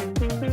Hey.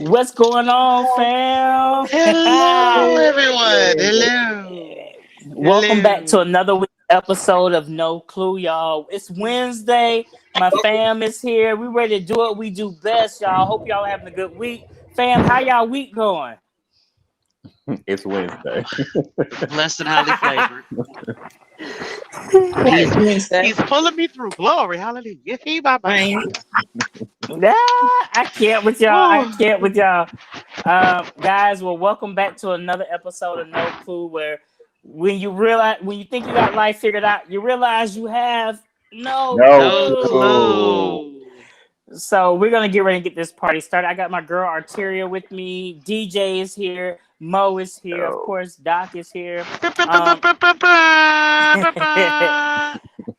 What's going on, fam? Hello, everyone. Hello. Welcome back to Hello. another episode of No Clue, y'all. It's Wednesday. My fam is here. We ready to do what we do best, y'all. Hope y'all having a good week. Fam, how y'all week going? It's Wednesday. Blessed and highly flavored. Happy Wednesday. He's pulling me through glory. Hallelujah. He my Fine. Nah, I can't with y'all. I can't with y'all. Guys, well, welcome back to another episode of No Clue, where when you think you got life figured out, you realize you have no No No clue. clue. clue. So we're gonna get ready and get this party started. I got my girl Arteria with me. DJ is here. Mo is here. Of No. course, Doc is here.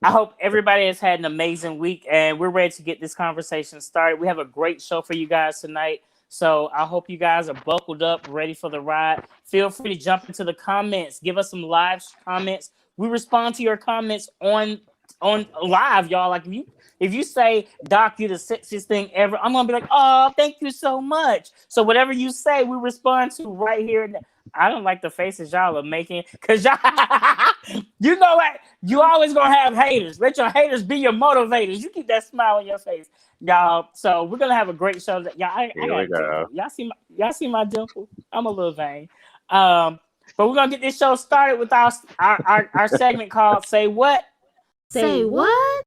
I hope everybody has had an amazing week, and we're ready to get this conversation started. We have a great show for you guys tonight. So I hope you guys are buckled up, ready for the ride. Feel free to jump into the comments. Give us some live comments. We respond to your comments on live, y'all. Like if you say, Doc, you're the sexiest thing ever, I'm gonna be like, oh, thank you so much. So whatever you say, we respond to right here. I don't like the faces y'all are making, because y'all you know what? You always gonna have haters. Let your haters be your motivators. You keep that smile on your face, y'all. So we're gonna have a great show. Y'all, I Here got we a go. dimple. Y'all see my dimple? I'm a little vain. But we're gonna get this show started with our segment called "Say What." Say what?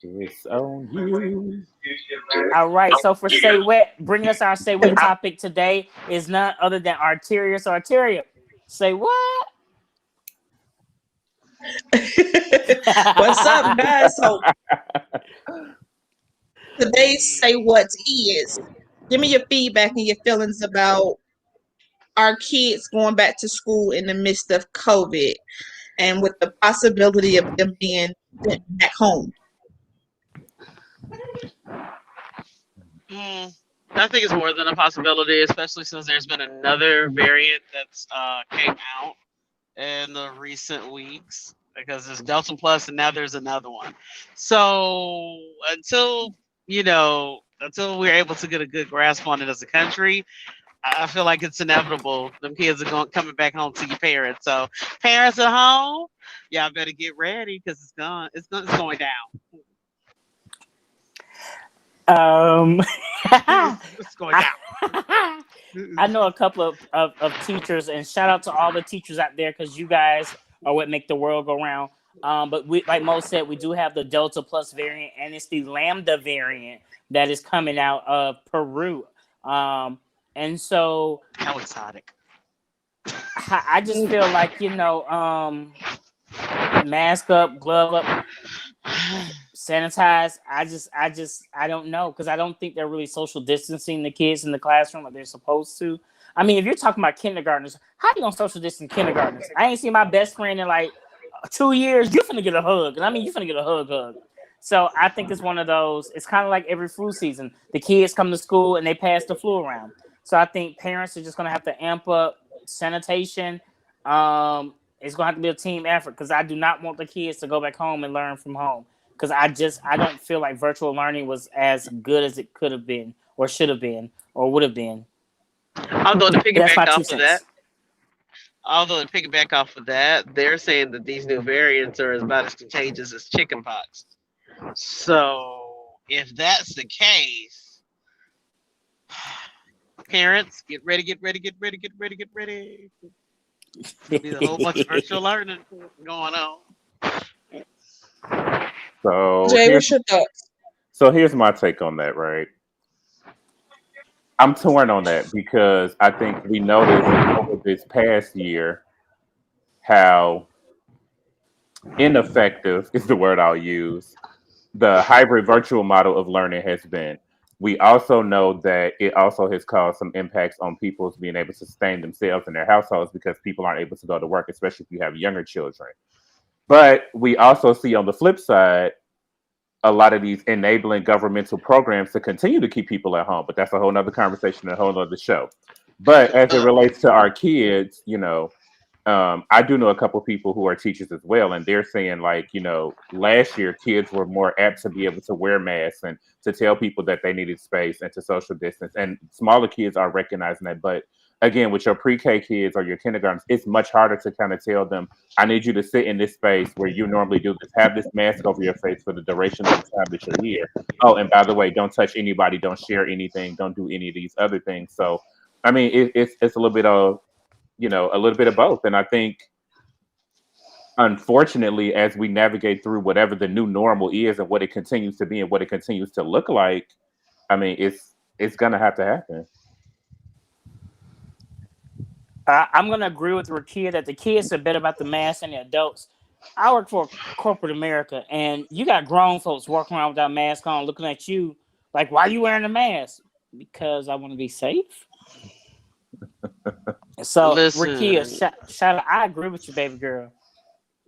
It's on you. All right. So for "Say What," bringing us our "Say What" topic today is none other than Arteria. So Arteria, say what? What's up, guys? So today's Say What is. Give me your feedback and your feelings about our kids going back to school in the midst of COVID and with the possibility of them being sent back home. I think it's more than a possibility, especially since there's been another variant that's came out in the recent weeks. Because there's Delta Plus and now there's another one. So until we're able to get a good grasp on it as a country, I feel like it's inevitable. Them kids are coming back home to your parents. So parents at home, y'all better get ready because it's going down. It's going down. I know a couple of teachers, and shout out to all the teachers out there, because you guys are what make the world go round. But we, like Mo said, we do have the Delta Plus variant, and it's the Lambda variant that is coming out of Peru. And so How exotic. I just feel like, mask up, glove up, sanitize. I don't know, because I don't think they're really social distancing the kids in the classroom like they're supposed to. I mean, if you're talking about kindergartners, how you gonna social distance kindergartners? I ain't seen my best friend in like 2 years. You're finna get a hug, and I mean, you're finna get a hug. So I think it's one of those. It's kind of like every flu season. The kids come to school and they pass the flu around. So I think parents are just gonna have to amp up sanitation. It's gonna have to be a team effort, because I do not want the kids to go back home and learn from home, because I don't feel like virtual learning was as good as it could have been, or should have been, or would have been. Although to That's my piggyback two off of that, cents. they're saying that these new variants are about as contagious as chickenpox. So if that's the case, parents, get ready, get ready, get ready, get ready, get ready. There'll be a whole bunch of virtual learning going on. So Jay, here's what's your thoughts? here's my take on that, right? I'm torn on that because I think we noticed over this past year how ineffective is the word I'll use the hybrid virtual model of learning has been. We also know that it also has caused some impacts on people's being able to sustain themselves in their households because people aren't able to go to work, especially if you have younger children. But we also see on the flip side a lot of these enabling governmental programs to continue to keep people at home. But that's a whole nother conversation, a whole nother show. But as it relates to our kids, I do know a couple of people who are teachers as well, and they're saying like, last year kids were more apt to be able to wear masks and to tell people that they needed space and to social distance. And smaller kids are recognizing that. But again, with your pre-K kids or your kindergartens, it's much harder to kind of tell them, I need you to sit in this space where you normally do this. Have this mask over your face for the duration of the time that you're here. Oh, and by the way, don't touch anybody, don't share anything, don't do any of these other things. So, I mean, it's a little bit of a little bit of both. And I think, unfortunately, as we navigate through whatever the new normal is and what it continues to be and what it continues to look like, I mean, it's gonna have to happen. I'm gonna agree with Rakia that the kids are better about the mask than the adults. I work for corporate America, and you got grown folks walking around without mask on, looking at you like, "Why are you wearing a mask?" Because I want to be safe. So, Listen. Rakia, shout out. I agree with you, baby girl.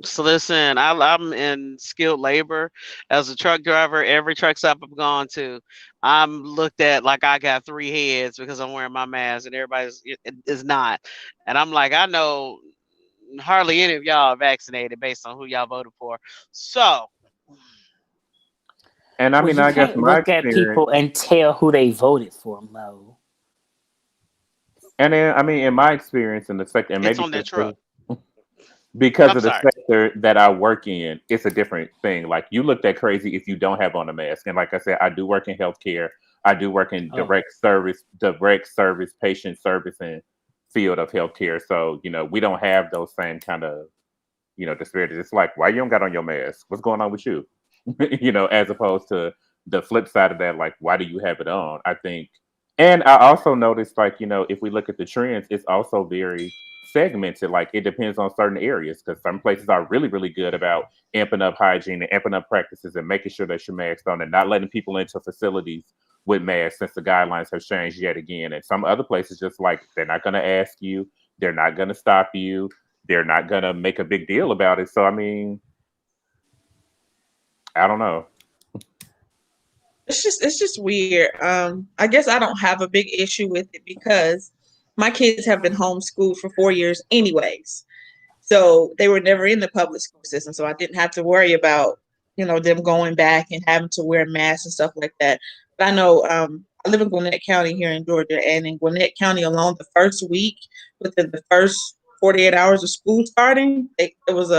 So listen, I'm in skilled labor as a truck driver. Every truck stop I've gone to, I'm looked at like I got three heads because I'm wearing my mask, and everybody's is not. And I'm like, I know hardly any of y'all are vaccinated based on who y'all voted for. So, And I Well, mean, you I guess can't my look at experience, people and tell who they voted for, Mo. and then I mean, in my experience in the sector, and it's maybe on that just truck. because I'm of the sorry. sector that I work in, it's a different thing. Like you looked at crazy if you don't have on a mask. And like I said, I do work in healthcare. I do work in Oh, direct service, patient service and field of healthcare. So, we don't have those same kind of, disparities. It's like, why you don't got on your mask? What's going on with you? As opposed to the flip side of that, like, why do you have it on? I think, and I also noticed, like, if we look at the trends, it's also very segmented. Like, it depends on certain areas because some places are really, really good about amping up hygiene and amping up practices and making sure that you're masked on and not letting people into facilities with masks since the guidelines have changed yet again. And some other places just like they're not going to ask you, they're not going to stop you, they're not going to make a big deal about it. So, I mean, I don't know. It's just weird. I guess I don't have a big issue with it because my kids have been homeschooled for 4 years anyways. So they were never in the public school system. So I didn't have to worry about, them going back and having to wear masks and stuff like that. But I know I live in Gwinnett County here in Georgia, and in Gwinnett County alone, the first week, within the first 48 hours of school starting, there was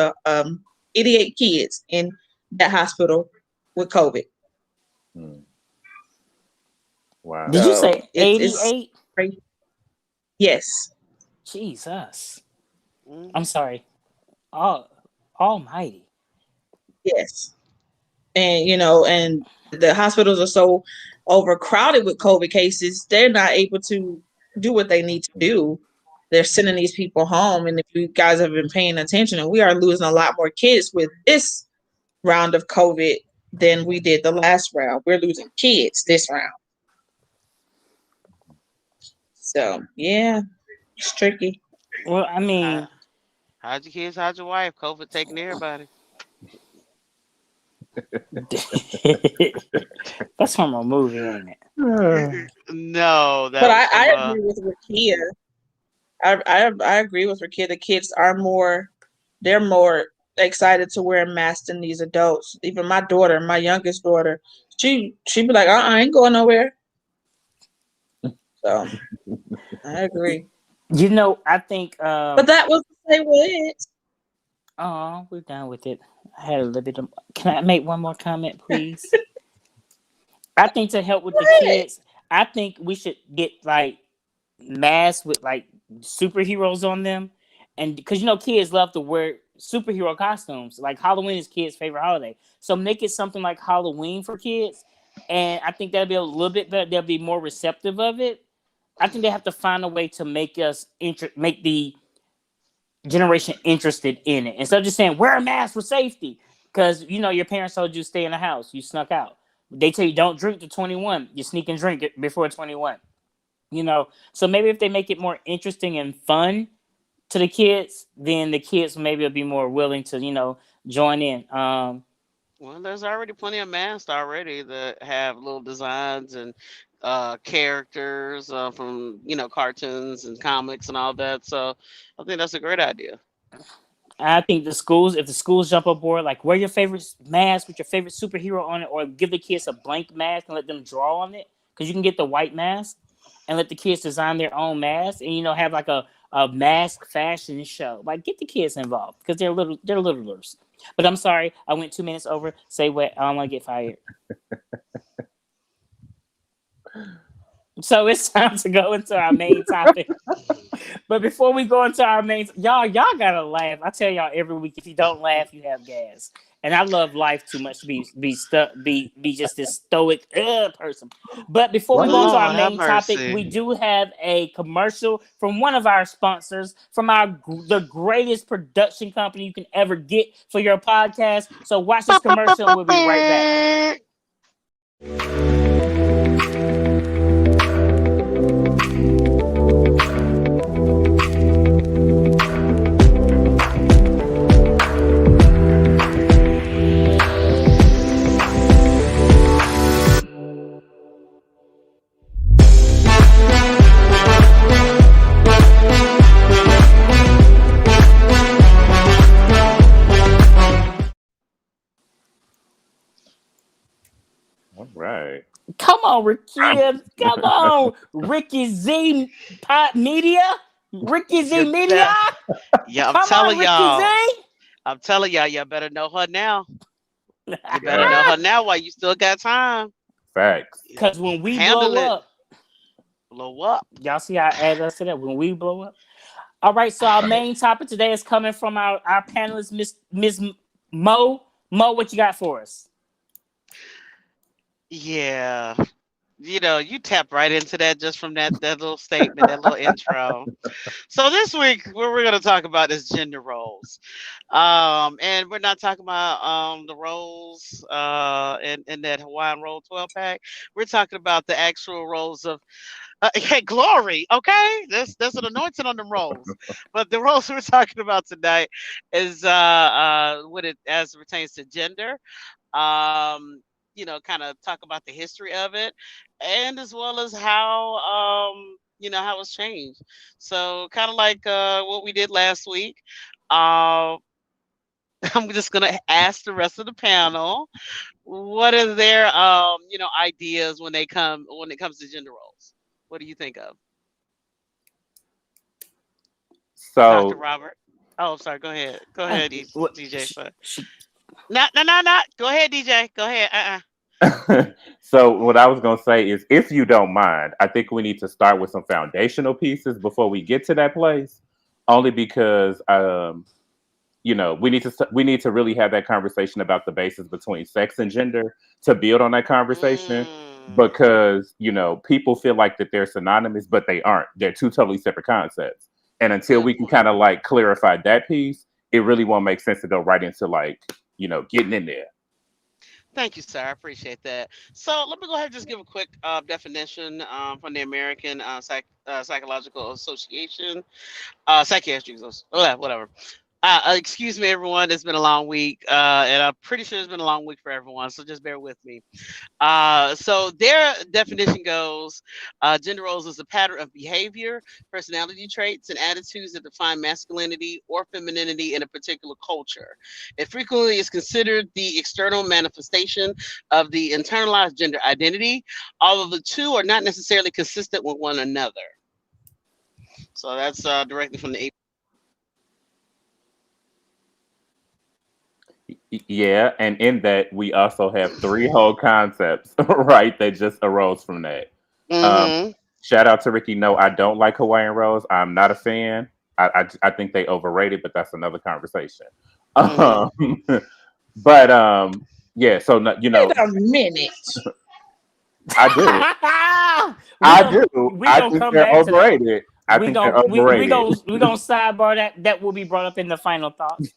88 kids in that hospital with COVID. Hmm. Wow. did you So say it's 88? crazy. Yes. Jesus, Mhm. I'm sorry. Oh, Almighty. Yes. And the hospitals are so overcrowded with COVID cases, they're not able to do what they need to do. They're sending these people home. And if you guys have been paying attention, and we are losing a lot more kids with this round of COVID than we did the last round. We're losing kids this round. So yeah, it's tricky. Well, I mean, How'd your kids? How'd your wife? COVID taking everybody. that's from a movie, ain't it? No, that But was I from agree with Rakia. I agree with Rakia. The kids are they're more excited to wear masks than these adults. Even my daughter, my youngest daughter, she be like, I ain't going nowhere. So I agree. I think. But that was to say what? Oh, we're done with it. I had a little bit of. Can I make one more comment, please? I think to help with the kids, I think we should get like masks with like superheroes on them, and because kids love to wear superhero costumes. Like Halloween is kids' favorite holiday, so make it something like Halloween for kids, and I think that'll be a little bit better. They'll be more receptive of it. I think they have to find a way to make us make the generation interested in it. Instead of just saying wear a mask for safety, because your parents told you to stay in the house, you snuck out. They tell you don't drink to 21, you sneak and drink it before 21. So maybe if they make it more interesting and fun to the kids, then the kids maybe will be more willing to join in. Well, there's already plenty of masks already that have little designs and characters from cartoons and comics and all that. So I think that's a great idea. I think if the schools jump aboard, like wear your favorite mask with your favorite superhero on it, or give the kids a blank mask and let them draw on it, because you can get the white mask and let the kids design their own mask, and have like a mask fashion show. Like, get the kids involved, because they're littlers. But I'm sorry, I went 2 minutes over. Say what? I don't want to get fired. So it's time to go into our main topic. But before we go into our main, y'all gotta laugh. I tell y'all every week, if you don't laugh, you have gas. And I love life too much to be just this stoic person. But before we go into our main topic, we do have a commercial from one of our sponsors, from the greatest production company you can ever get for your podcast. So watch this commercial and we'll be right back. Right. Come on, Ricky. Come on, Ricky Z Media. Ricky Z Media. Yeah, I'm telling y'all, y'all better know her now. You better know her now while you still got time. Facts. Because when we blow up, y'all see how I add us to that? When we blow up. All right, so our main topic today is coming from our panelist, Miss Mo. Mo, what you got for us? Yeah, you tap right into that just from that little statement, that little intro. So this week, what we're going to talk about is gender roles, and we're not talking about the roles in that Hawaiian Roll 12-pack. We're talking about the actual roles of hey, glory. Okay, there's an anointing on them roles, but the roles we're talking about tonight is what it as it pertains to gender. Kind of talk about the history of it, and as well as how how it's changed. So kind of like what we did last week. I'm just gonna ask the rest of the panel, what are their ideas when it comes to gender roles? What do you think of? So, Dr. Robert. Oh, sorry. Go ahead. Go ahead, DJ. No. Go ahead, DJ. Go ahead. So what I was gonna say is, if you don't mind, I think we need to start with some foundational pieces before we get to that place. Only because we need to really have that conversation about the basis between sex and gender to build on that conversation. Because people feel like that they're synonymous, but they aren't. They're two totally separate concepts. And until we can kind of like clarify that piece, it really won't make sense to go right into getting in there. Thank you, sir. I appreciate that. So let me go ahead and just give a quick definition from the American Psychological Association, psychiatry, whatever. Excuse me, everyone. It's been a long week, and I'm pretty sure it's been a long week for everyone, so just bear with me. So their definition goes, gender roles is a pattern of behavior, personality traits, and attitudes that define masculinity or femininity in a particular culture. It frequently is considered the external manifestation of the internalized gender identity, although the two are not necessarily consistent with one another. So that's directly from the Yeah, and in that we also have 3 whole concepts, right, that just arose from that. Shout out to Ricky. No, I don't like Hawaiian rolls. I'm not a fan. I think they overrated, but that's another conversation. But yeah, so Wait a minute. I do. I think they're overrated. I we think gon' they're we overrated. we gonna sidebar that. That will be brought up in the final thoughts.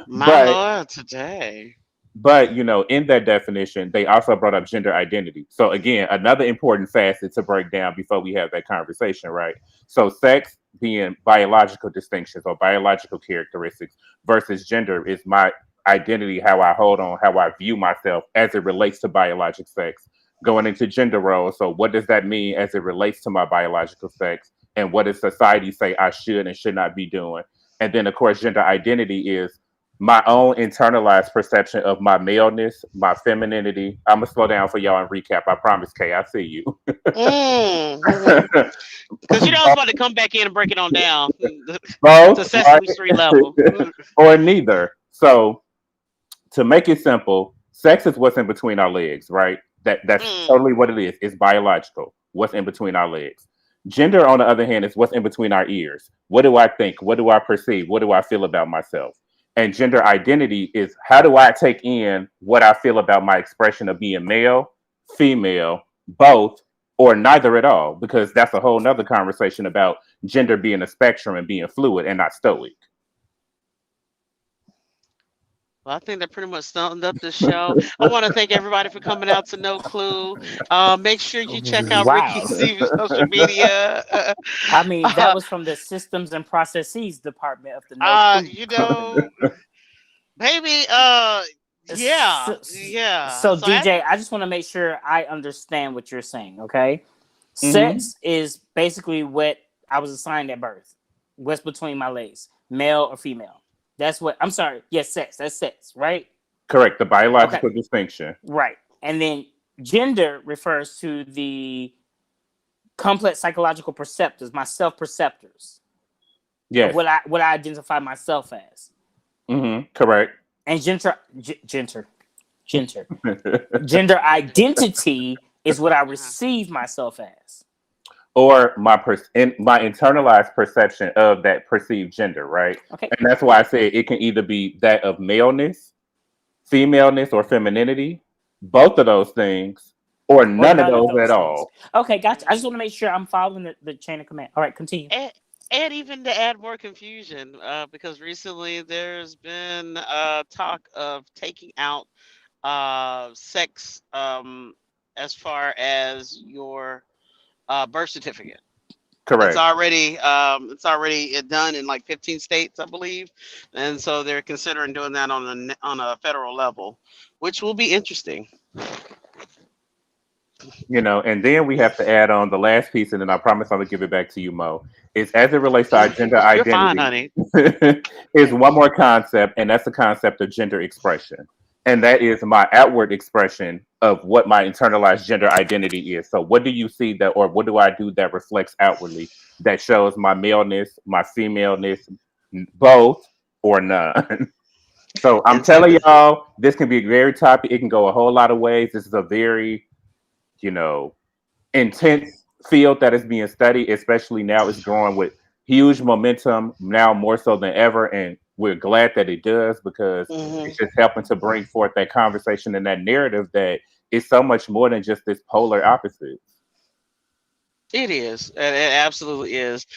My But Lord, today. But in that definition, they also brought up gender identity. So again, another important facet to break down before we have that conversation, right? So sex being biological distinctions or biological characteristics versus gender is my identity, how I hold on, how I view myself as it relates to biologic sex. Going into gender roles, so what does that mean as it relates to my biological sex? And what does society say I should and should not be doing? And then of course, gender identity is my own internalized perception of my maleness, my femininity. I'm gonna slow down for y'all and recap. I promise, Kay. I see you. Mm-hmm. Because I was about to come back in and break it on down to Both, Sesame right? Street level. Or neither. So, to make it simple, sex is what's in between our legs, right? That's Mm. totally what it is. It's biological. What's in between our legs. Gender, on the other hand, is what's in between our ears. What do I think? What do I perceive? What do I feel about myself? And gender identity is how do I take in what I feel about my expression of being male, female, both, or neither at all? Because that's a whole nother conversation about gender being a spectrum and being fluid and not stoic. Well, I think that pretty much summed up the show. I want to thank everybody for coming out to No Clue. Make sure you check out Ricky Wow. Stevens' social media. I mean, that was from the systems and processes department of the No Clue. Baby, yeah, yeah. So So DJ, I just want to make sure I understand what you're saying. Okay, Mhm. sex is basically what I was assigned at birth. What's between my legs, male or female? That's what I'm sorry. Yes, sex. That's sex, right? Correct. The biological distinction. Right. And then gender refers to the complex psychological perceptors, my self perceptors, Yes. what I identify myself as. Correct. And gender identity is what I receive myself as. Or my internalized perception of that perceived gender, right? Okay. And that's why I say it can either be that of maleness, femaleness, or femininity, both of those things, or none of those at all. Okay, gotcha. I just want to make sure I'm following the chain of command. All right, continue. And even to add more confusion, because recently there's been talk of taking out sex as far as your birth certificate. Correct. It's already done in like 15 states, I believe, and so they're considering doing that on a federal level, which will be interesting. And then we have to add on the last piece, and then I promise I'm gonna give it back to you, Mo. Is as it relates to our gender You're identity. fine, honey. Is one more concept, and that's the concept of gender expression. And that is my outward expression of what my internalized gender identity is. So what do you see that, or what do I do that reflects outwardly that shows my maleness, my femaleness, both or none? So I'm telling y'all, this can be very topic. It can go a whole lot of ways. This is a very, intense field that is being studied, especially now it's growing with huge momentum now more so than ever. And we're glad that it does because it's just helping to bring forth that conversation and that narrative that is so much more than just this polar opposite. It is. It absolutely is.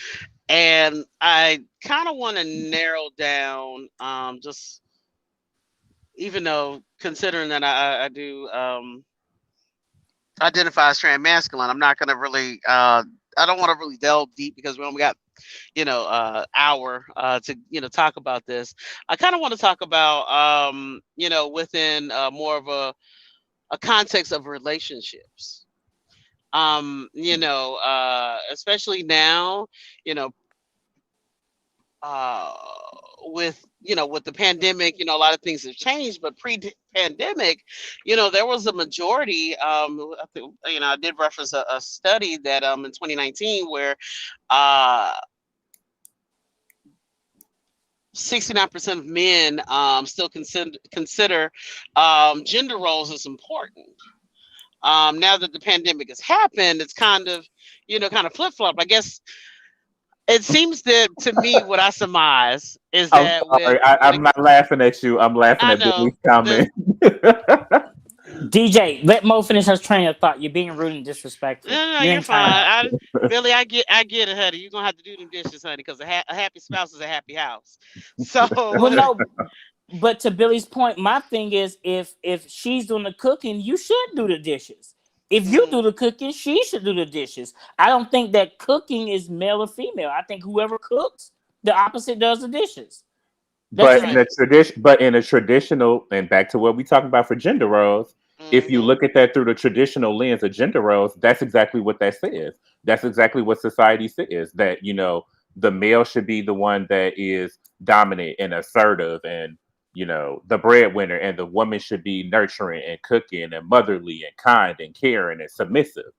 And I kind of want to narrow down, just even though considering that I do identify as trans masculine, I'm not going to really, I don't want to really delve deep because we only got, hour to, talk about this. I kind of want to talk about, within more of a context of relationships. Especially now, with the pandemic, a lot of things have changed, but pre-pandemic, there was a majority, I think, I did reference a study that in 2019 where 69% of men still consider gender roles as important. Now that the pandemic has happened, it's kind of flip-flop. I guess it seems that to me, what I surmise is that I'm not laughing at you. I'm laughing at Billy's comment. DJ, let Mo finish her train of thought. You're being rude and disrespectful. No, You're you're in fine. time. Billy, I get it, honey. You're gonna have to do them dishes, honey, because a happy spouse is a happy house. So Well, no, but to Billy's point, my thing is if she's doing the cooking, you should do the dishes. If you do the cooking, she should do the dishes. I don't think that cooking is male or female. I think whoever cooks, the opposite does the dishes. That's But just in a traditional, and back to what we talking about for gender roles, if you look at that through the traditional lens of gender roles, that's exactly what that says. That's exactly what society says, that the male should be the one that is dominant and assertive and the breadwinner, and the woman should be nurturing and cooking and motherly and kind and caring and submissive.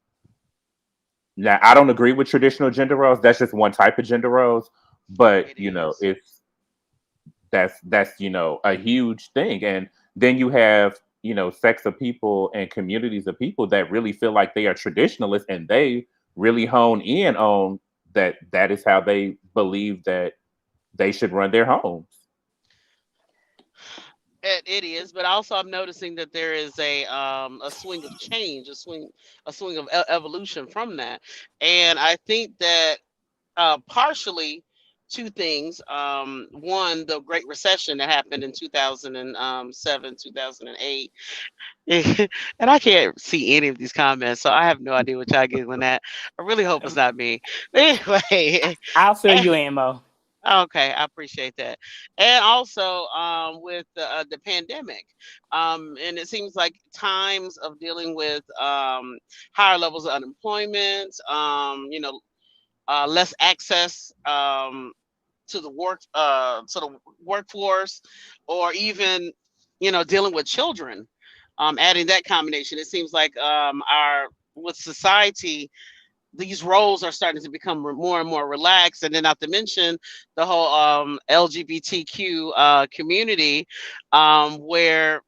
Now, I don't agree with traditional gender roles. That's just one type of gender roles, but it is. it's that's a huge thing. And then you have sects of people and communities of people that really feel like they are traditionalists, and they really hone in on that is how they believe that they should run their homes. It is, but also I'm noticing that there is a swing of change, a swing of evolution from that, and I think that partially two things. One, the Great Recession that happened in 2007, 2008, and I can't see any of these comments, so I have no idea what y'all giggling at. I really hope it's not me. Anyway, I'll fill you in, Mo. okay, I appreciate that. And also with the pandemic, and it seems like times of dealing with higher levels of unemployment, less access to the workforce, or even dealing with children. Adding that combination, it seems like our with society, these roles are starting to become more and more relaxed, and then not to mention the whole LGBTQ community, where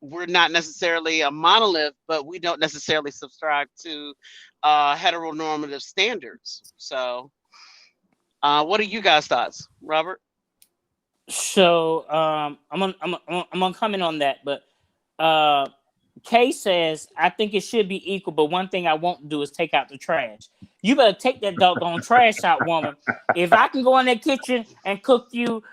we're not necessarily a monolith, but we don't necessarily subscribe to heteronormative standards. So, what are you guys' thoughts, Robert? So I'm gonna comment on that, but Kay says I think it should be equal, but one thing I won't do is take out the trash. You better take that doggone trash out, woman. If I can go in that kitchen and cook you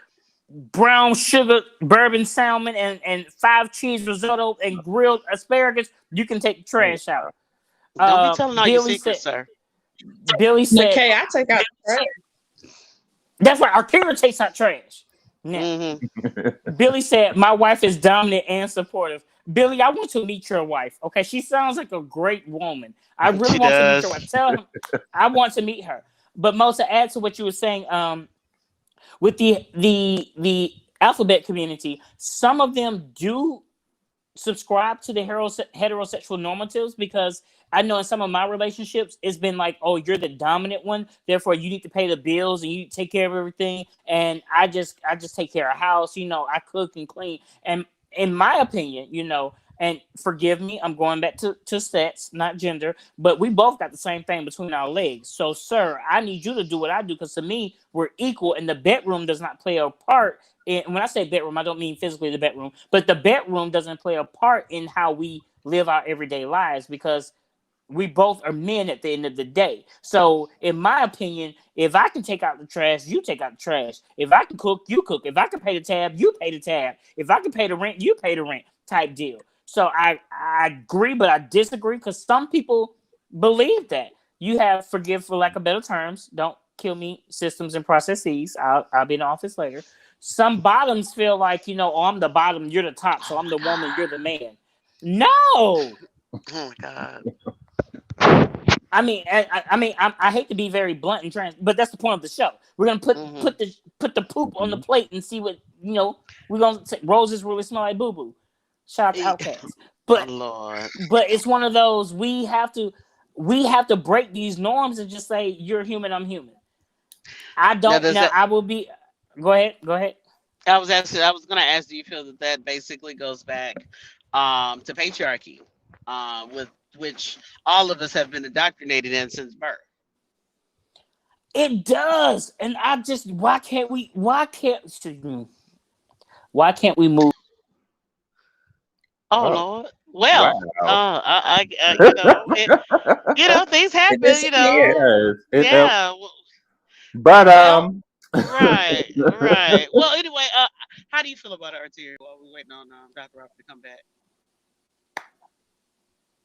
brown sugar bourbon salmon and 5 cheese risotto and grilled asparagus, you can take the trash out. Don't be telling all your secrets, sir. Billy said, Okay, I take out the trash. that's right, Akira takes out trash. Now, Billy said, my wife is dominant and supportive. Billy, I want to meet your wife. Okay, she sounds like a great woman. I really want to meet your wife. Tell him I want to meet her. But Mo, to add to what you were saying, with the alphabet community, some of them do subscribe to the heterosexual normatives, because I know in some of my relationships, it's been like, oh, you're the dominant one, therefore you need to pay the bills and you take care of everything, and I just take care of house, I cook and clean. And in my opinion, and forgive me, I'm going back to sex, not gender, but we both got the same thing between our legs. So, sir, I need you to do what I do, because to me, we're equal, and the bedroom does not play a part. And when I say bedroom, I don't mean physically the bedroom, but the bedroom doesn't play a part in how we live our everyday lives, because we both are men at the end of the day. So, in my opinion, if I can take out the trash, you take out the trash. If I can cook, you cook. If I can pay the tab, you pay the tab. If I can pay the rent, you pay the rent, type deal. So I agree, but I disagree, because some people believe that. You have, forgive for lack of better terms, don't kill me, systems and processes. I'll be in the office later. Some bottoms feel like, oh, I'm the bottom, you're the top, so I'm the woman, you're the man. No. Oh my God. I mean, I hate to be very blunt and trans, but that's the point of the show. We're gonna put the poop on the plate and see what We're gonna say roses really smell like boo boo. Shout out to Outkast. But Lord. But it's one of those, we have to break these norms and just say, you're human, I'm human. I don't now. I will be. Go ahead. I was gonna ask, do you feel that basically goes back to patriarchy, with which all of us have been indoctrinated in since birth? It does, and I just why can't we move? Oh Lord, Well, Wow. things It happen. disappeared. Yes. Yeah. But Well, right, right. Well, anyway, how do you feel about it, Arteria? While we're waiting on Dr. Robert to come back.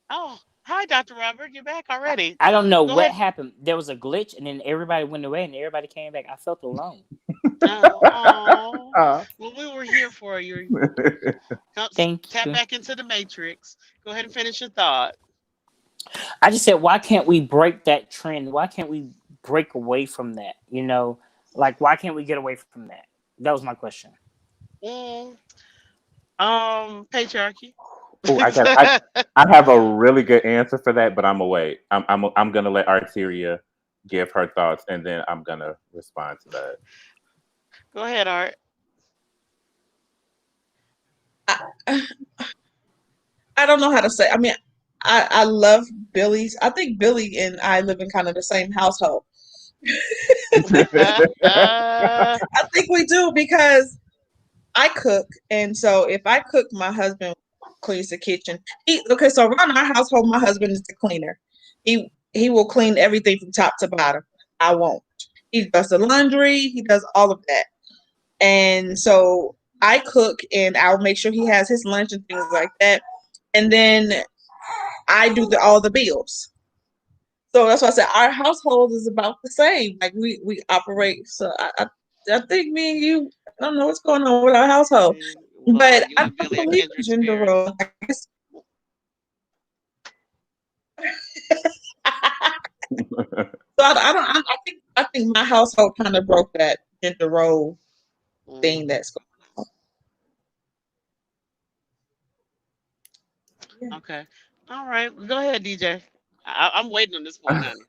Oh, hi, Dr. Robert. You're back already. I don't know Go what ahead. happened. There was a glitch, and then everybody went away, and everybody came back. I felt alone. Oh, uh, well, we were here for you. Come, Thank tap you. back into the matrix. Go ahead and finish your thought. I just said, why can't we break that trend? Why can't we break away from that? Like why can't we get away from that? That was my question. Mm, patriarchy. oh, I have a really good answer for that, but I'm gonna wait. I'm gonna let Arteria give her thoughts, and then I'm gonna respond to that. Go ahead, Art. I, I don't know how to say. I mean, I love Billy's. I think Billy and I live in kind of the same household. I think we do because I cook, and so if I cook, my husband cleans the kitchen. Okay, so around our household, my husband is the cleaner. He will clean everything from top to bottom. I won't. He does the laundry. He does all of that, and so I cook, and I'll make sure he has his lunch and things like that, and then I do all the bills. So that's why I said our household is about the same. Like we operate. So I think me and you, I don't know what's going on with our household, Well, but you I and don't Billy are believe in kindred gender spirits. roles. I guess. So I think my household kind of broke that gender role thing Mm, that's going on. Yeah. okay. All right. Go ahead, DJ. I'm waiting on this one, honey.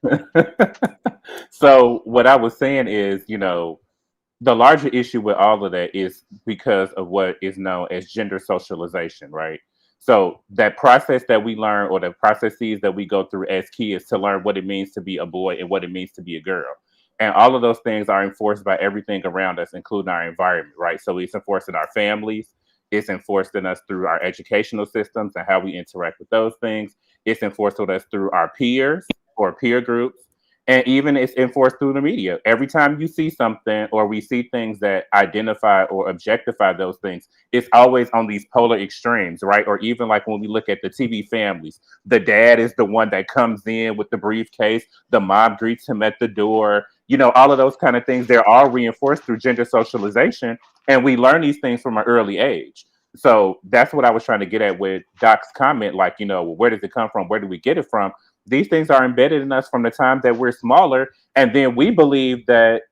So what I was saying is, the larger issue with all of that is because of what is known as gender socialization, right? So that process that we learn, or the processes that we go through as kids to learn what it means to be a boy and what it means to be a girl. And all of those things are enforced by everything around us, including our environment, right? So it's enforced in our families, it's enforced in us through our educational systems and how we interact with those things. It's enforced with us through our peers or peer groups, and even it's enforced through the media. Every time you see something or we see things that identify or objectify those things, it's always on these polar extremes, right? Or even like when we look at the TV families, the dad is the one that comes in with the briefcase, the mom greets him at the door. All of those kind of things, they're all reinforced through gender socialization. And we learn these things from an early age. So that's what I was trying to get at with Doc's comment, like, where does it come from? Where do we get it from? These things are embedded in us from the time that we're smaller. And then we believe that,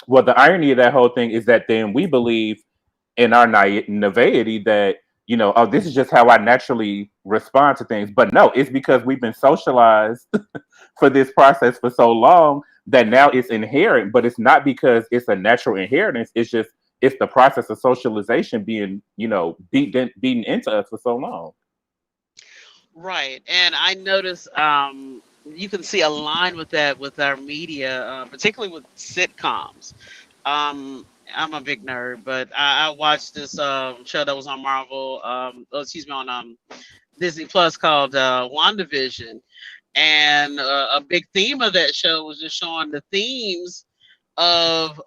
well, the irony of that whole thing is that then we believe in our naivety that, oh, this is just how I naturally respond to things. But no, it's because we've been socialized for this process for so long that now it's inherent, but it's not because it's a natural inheritance. It's the process of socialization being, beaten into us for so long. Right. And I notice you can see a line with that with our media, particularly with sitcoms. I'm a big nerd, but I watched this show that was on Marvel, excuse me, on Disney Plus called WandaVision. And a big theme of that show was just showing the themes of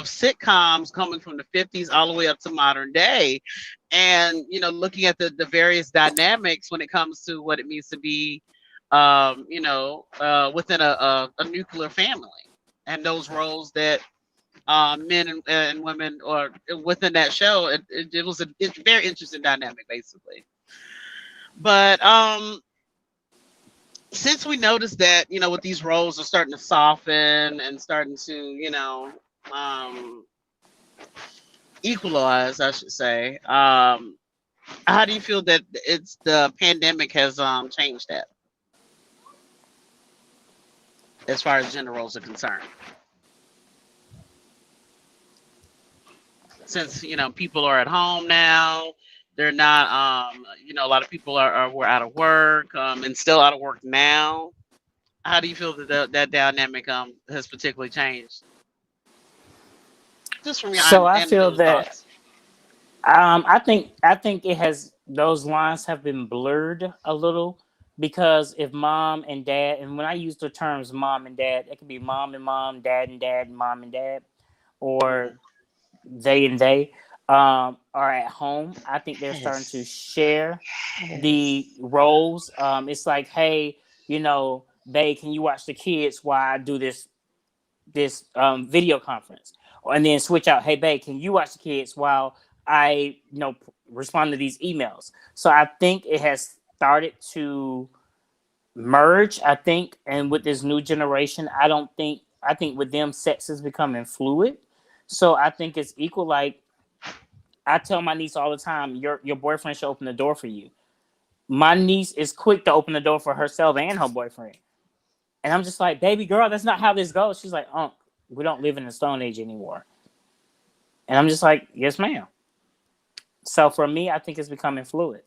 sitcoms coming from the 50s all the way up to modern day, and looking at the various dynamics when it comes to what it means to be within a nuclear family, and those roles that men and women or within that show. It was it's very interesting dynamic, basically. But since we noticed that, with these roles are starting to soften and starting to, um, equalize, I should say, how do you feel that it's the pandemic has changed that as far as gender roles are concerned? Since people are at home now, they're not. A lot of people were out of work and still out of work now. How do you feel that that dynamic has particularly changed? Just from your So I feel individual that thoughts. I think it has those lines have been blurred a little because if mom and dad, and when I use the terms mom and dad, it could be mom and mom, dad and dad, mom and dad, or Mhm. they and they are at home. I think they're starting to Yes. share the Yes. roles. It's like, hey, babe, can you watch the kids while I do this video conference? And then switch out, hey, babe, can you watch the kids while I respond to these emails? So I think it has started to merge. I think, and with this new generation, I think with them, sex is becoming fluid. So I think it's equal. Like I tell my niece all the time, your boyfriend should open the door for you. My niece is quick to open the door for herself and her boyfriend. And I'm just like, baby girl, that's not how this goes. She's like, we don't live in the Stone Age anymore. And I'm just like, yes, ma'am. So for me, I think it's becoming fluid.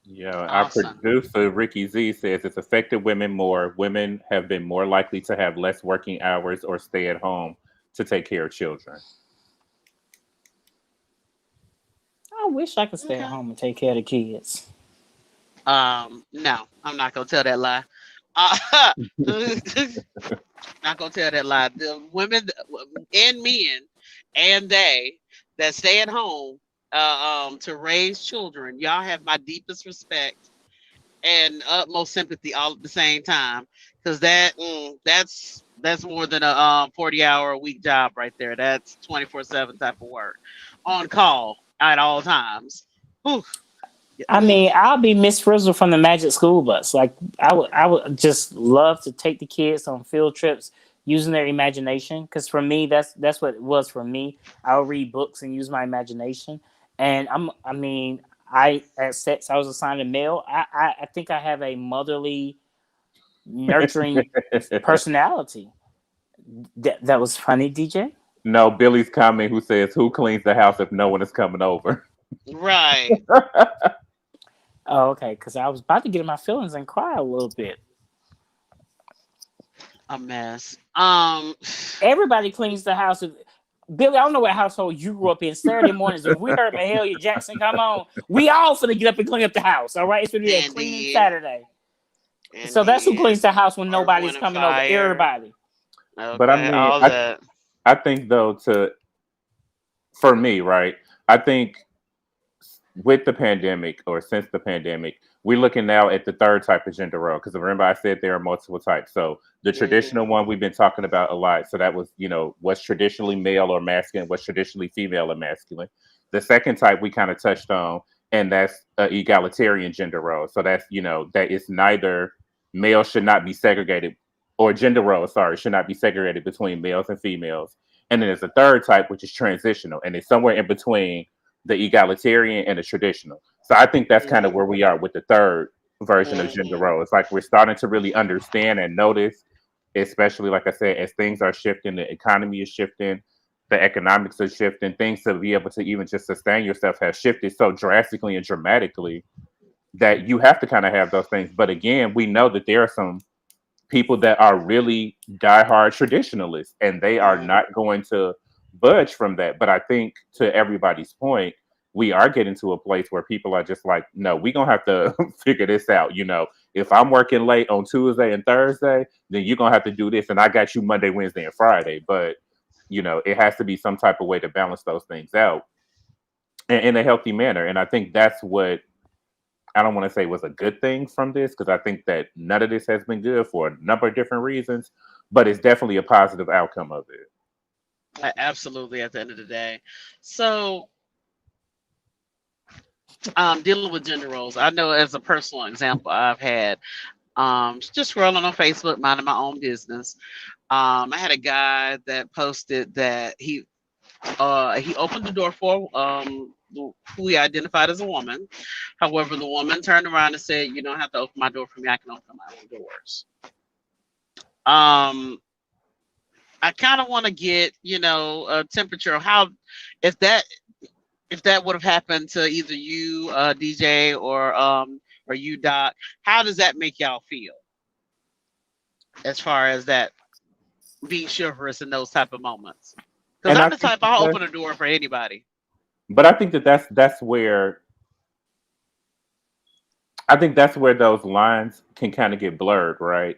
Yeah, our Awesome. producer Ricky Z says it's affected women more. Women have been more likely to have less working hours or stay at home to take care of children. I wish I could stay at Okay. home and take care of the kids. No, I'm not gonna tell that lie. Uh, not gonna tell that lie. The women and men and they that stay at home to raise children, y'all have my deepest respect and utmost sympathy all at the same time. Because that's more than a 40-hour a week job right there. That's 24/7 type of work on call at all times. Whew. Yeah, I mean, I'll be Miss Frizzle from the Magic School Bus. Like I would just love to take the kids on field trips using their imagination. Because for me, that's what it was for me. I'll read books and use my imagination. And I mean, I at sets I was assigned a male. I think I have a motherly, nurturing personality. That was funny, DJ. No, Billy's comment who says, "Who cleans the house if no one is coming over?" right. Oh, okay. Because I was about to get in my feelings and cry a little bit. A mess. Everybody cleans the house. Billy, I don't know what household you grew up in. Saturday mornings, if we heard Mahalia Jackson come on, we all finna get up and clean up the house. All right, it's gonna be a cleaning Indeed. Saturday. So that's who Indeed. cleans the house when Earth, nobody's wind, and coming over. fire. Everybody. But I Okay, mean, all that. I think though to for me, right? I think with the pandemic or since the pandemic, we're looking now at the third type of gender role. Because remember, I said there are multiple types. So the traditional Mhm. one we've been talking about a lot. So that was, what's traditionally male or masculine, what's traditionally female or masculine. The second type we kind of touched on, and that's egalitarian gender role. So that's, that it's neither male should not be segregated, or gender role, sorry, should not be segregated between males and females. And then there's a third type, which is transitional, and it's somewhere in between the egalitarian and the traditional. So I think that's kind of Mhm. where we are with the third version of gender Mhm. role. It's like we're starting to really understand and notice, especially like I said, as things are shifting, the economy is shifting, the economics are shifting, things to be able to even just sustain yourself have shifted so drastically and dramatically that you have to kind of have those things. But again, we know that there are some people that are really diehard traditionalists and they are Mhm. not going to budge from that. But I think to everybody's point, we are getting to a place where people are just like, no, we're gonna have to figure this out. If I'm working late on Tuesday and Thursday, then you're gonna have to do this, and I got you Monday, Wednesday, and Friday. But it has to be some type of way to balance those things out in a healthy manner. And I think that's what I don't want to say was a good thing from this, because I think that none of this has been good for a number of different reasons, but it's definitely a positive outcome of it. Absolutely. At the end of the day, so dealing with gender roles, I know as a personal example, I've had just scrolling on Facebook, minding my own business. I had a guy that posted that he opened the door for who he identified as a woman. However, the woman turned around and said, "You don't have to open my door for me. I can open my own doors." Um, I kind of want to get a temperature of how if that if that would have happened to either you, DJ, or you, Doc. How does that make y'all feel as far as that being chivalrous in those type of moments? Because And I I'm the think type I'll open a door for anybody. But I think that's where those lines can kind of get blurred, right?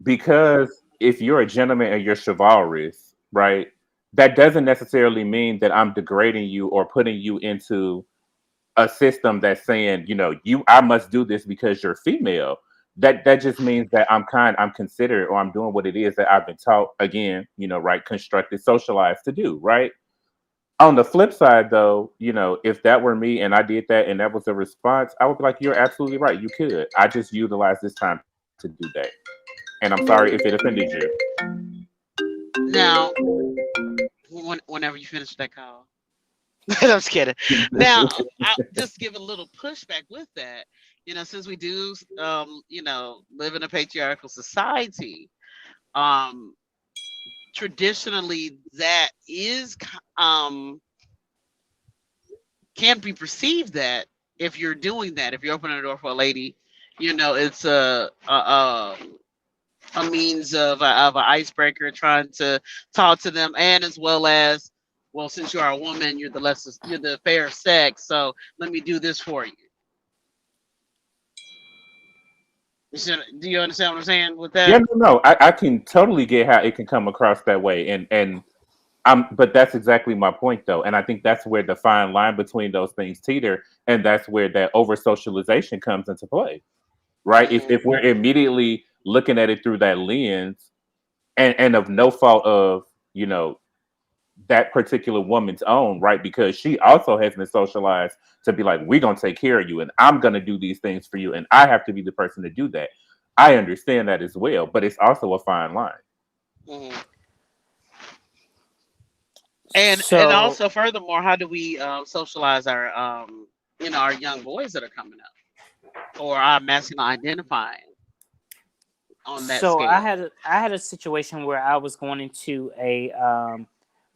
Because if you're a gentleman and you're chivalrous, right, that doesn't necessarily mean that I'm degrading you or putting you into a system that's saying, I must do this because you're female. That just means that I'm kind, I'm considerate, or I'm doing what it is that I've been taught, again, right, constructed, socialized to do, right? On the flip side, though, if that were me and I did that and that was the response, I would be like, you're absolutely right. You could. I just utilized this time to do that. And I'm sorry if it offended you. Now, whenever you finish that call. I'm just kidding. Now, I'll just give a little pushback with that. Since we do, live in a patriarchal society, traditionally that is, can be perceived that if you're doing that, if you're opening a door for a lady, it's a means of an icebreaker, trying to talk to them, and as well as, well, since you are a woman, you're the fair sex, so let me do this for you. Do you understand what I'm saying with that? Yeah, no. I can totally get how it can come across that way, and but that's exactly my point, though, and I think that's where the fine line between those things teeter, and that's where that over socialization comes into play, right? If we're immediately looking at it through that lens, and of no fault of that particular woman's own, right? Because she also has been socialized to be like, we're gonna take care of you and I'm gonna do these things for you, and I have to be the person to do that. I understand that as well, but it's also a fine line. Mhm. And also, furthermore, how do we socialize our our young boys that are coming up, or our masculine identifying on that So scale? I had a situation where I was going into a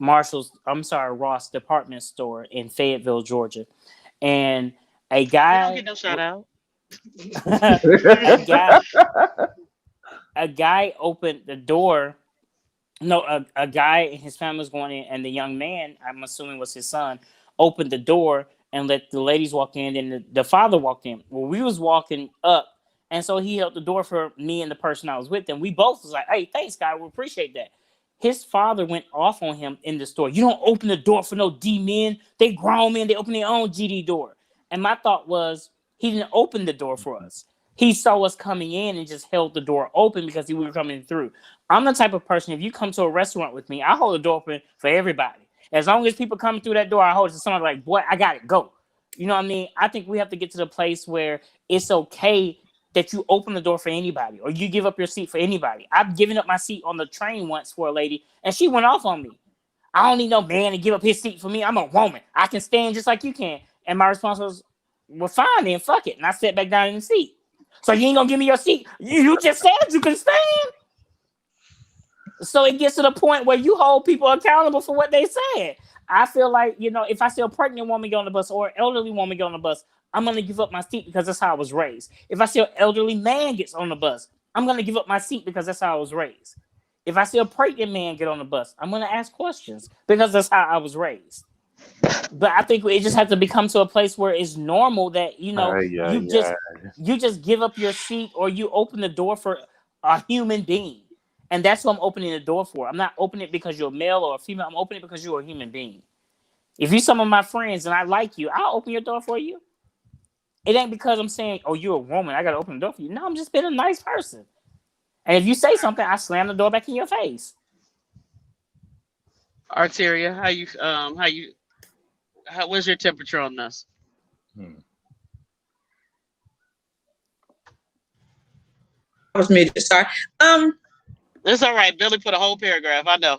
Ross department store in Fayetteville, Georgia, and a We guy don't get no shout out. a guy opened the door. No, a guy and his family was going in, and the young man, I'm assuming was his son, opened the door and let the ladies walk in, and the father walked in. Well, we was walking up, and so he held the door for me and the person I was with, and we both was like, "Hey, thanks, guy, we appreciate that." His father went off on him in the store. You don't open the door for no D men. They grown men. They open their own GD door. And my thought was, he didn't open the door for us. He saw us coming in and just held the door open because we were coming through. I'm the type of person, if you come to a restaurant with me, I hold the door open for everybody. As long as people coming through that door, I hold it to somebody like, boy, I got it, go. You know what I mean? I think we have to get to the place where it's okay that you open the door for anybody or you give up your seat for anybody. I've given up my seat on the train once for a lady and she went off on me. I don't need no man to give up his seat for me. I'm a woman. I can stand just like you can. And my response was, well, fine then, fuck it. And I sat back down in the seat. So you ain't gonna give me your seat. You just said you can stand. So it gets to the point where you hold people accountable for what they said. I feel like, if I see a pregnant woman get on the bus or an elderly woman get on the bus, I'm going to give up my seat because that's how I was raised. If I see an elderly man gets on the bus, I'm going to give up my seat because that's how I was raised. If I see a pregnant man get on the bus, I'm going to ask questions because that's how I was raised. But I think it just has to become to a place where it's normal that, you just give up your seat or you open the door for a human being. And that's what I'm opening the door for. I'm not opening it because you're a male or a female. I'm opening it because you're a human being. If you're some of my friends and I like you, I'll open your door for you. It ain't because I'm saying, oh, you're a woman, I got to open the door for you. No, I'm just being a nice person. And if you say something, I slam the door back in your face. Arteria, where's your temperature on this? I was muted. Sorry. It's all right. Billy put a whole paragraph. I know.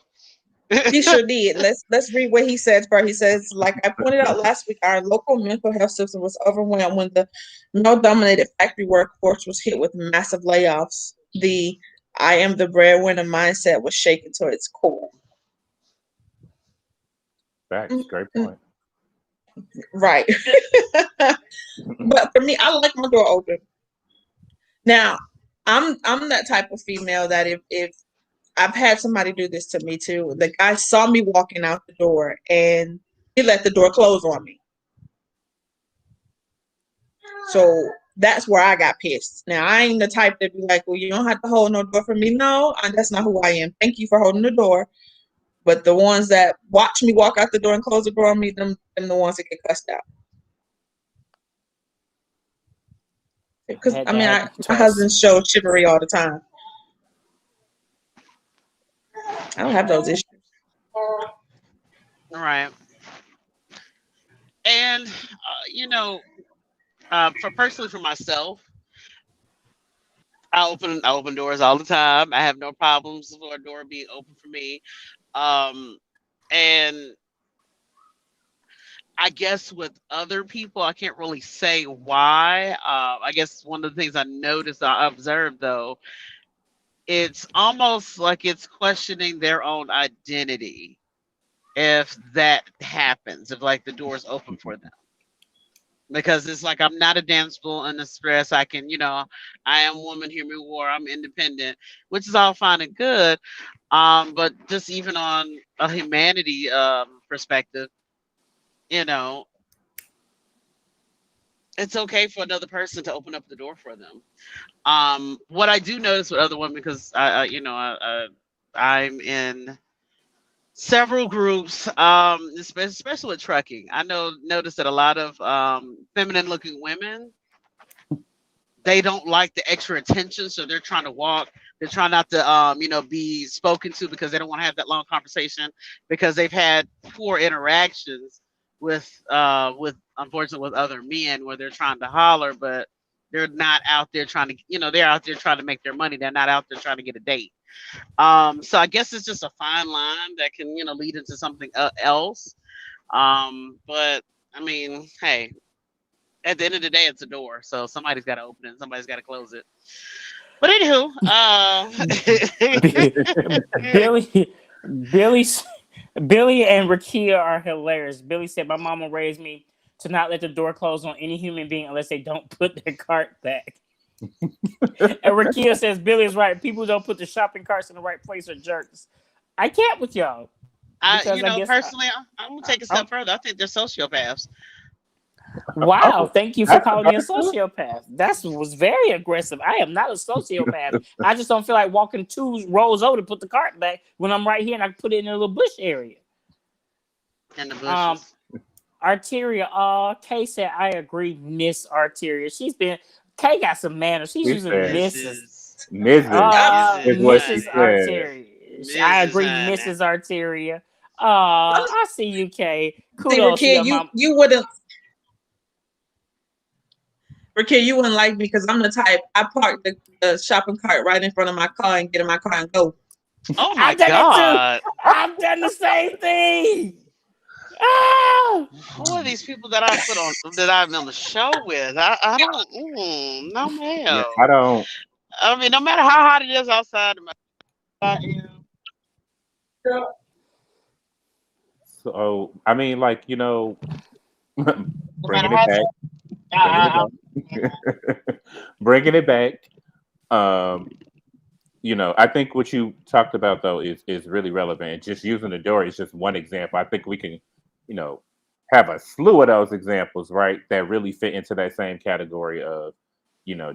He sure did. Let's read what he said first. He says, like I pointed out last week, our local mental health system was overwhelmed when the male-dominated factory workforce was hit with massive layoffs. The "I am the breadwinner" mindset was shaken to its core. Facts. Great point. Right. But for me, I like my door open. Now, I'm that type of female that if I've had somebody do this to me too. The guy saw me walking out the door and he let the door close on me. So that's where I got pissed. Now I ain't the type that be like, well, you don't have to hold no door for me. No, that's not who I am. Thank you for holding the door. But the ones that watch me walk out the door and close the door on me, them the ones that get cussed out. Because Had I that mean, happen my twice. husband shows chivalry all the time. I don't have those issues. All right. And for personally for myself, I open doors all the time. I have no problems for a door being open for me. And I guess with other people, I can't really say why. I guess one of the things I observed though, it's almost like it's questioning their own identity if that happens, if like the door's open for them. Because it's like I'm not a damsel in distress. I can, I am woman, hear me war. I'm independent, which is all fine and good. But just even on a humanity perspective, you know, it's okay for another person to open up the door for them. What I do notice with other women, because I'm in several groups, especially with trucking. I notice that a lot of feminine looking women, they don't like the extra attention, so they're trying to walk. They're trying not to be spoken to because they don't want to have that long conversation because they've had poor interactions with unfortunately with other men where they're trying to holler, but they're not out there trying to, they're out there trying to make their money. They're not out there trying to get a date. So I guess it's just a fine line that can, lead into something else. But I mean, hey, at the end of the day, it's a door, so somebody's got to open it, and somebody's got to close it. But anywho, Billy and Rakia are hilarious. Billy said, "My mama raised me to not let the door close on any human being unless they don't put their cart back." And Rakia says, "Billy is right. People don't put the shopping carts in the right place are jerks." I can't with y'all. Personally, I'm gonna take a step further. I think they're sociopaths. Wow, thank you for calling me a sociopath. That was very aggressive. I am not a sociopath. I just don't feel like walking 2 rows over to put the cart back when I'm right here and I can put it in a little bush area. In the bushes. Arteria, Kay said, I agree, Miss Arteria. Kay got some manners. She's using Mrs. Mrs. Arteria. I agree, Mrs. Arteria. I see you, Kay. Kudos to your mom. You wouldn't. Rakia, you wouldn't like me because I'm the type, I park the shopping cart right in front of my car and get in my car and go. Oh my God. I've done the same thing. Who are these people that I'm on the show with? I don't, no ma'am. Yeah, I don't. I mean, no matter how hot it is outside, I am. So, I mean, like, bringing it back. I think what you talked about though is really relevant. Just using the door is just one example. I think we can, have a slew of those examples, right? That really fit into that same category of,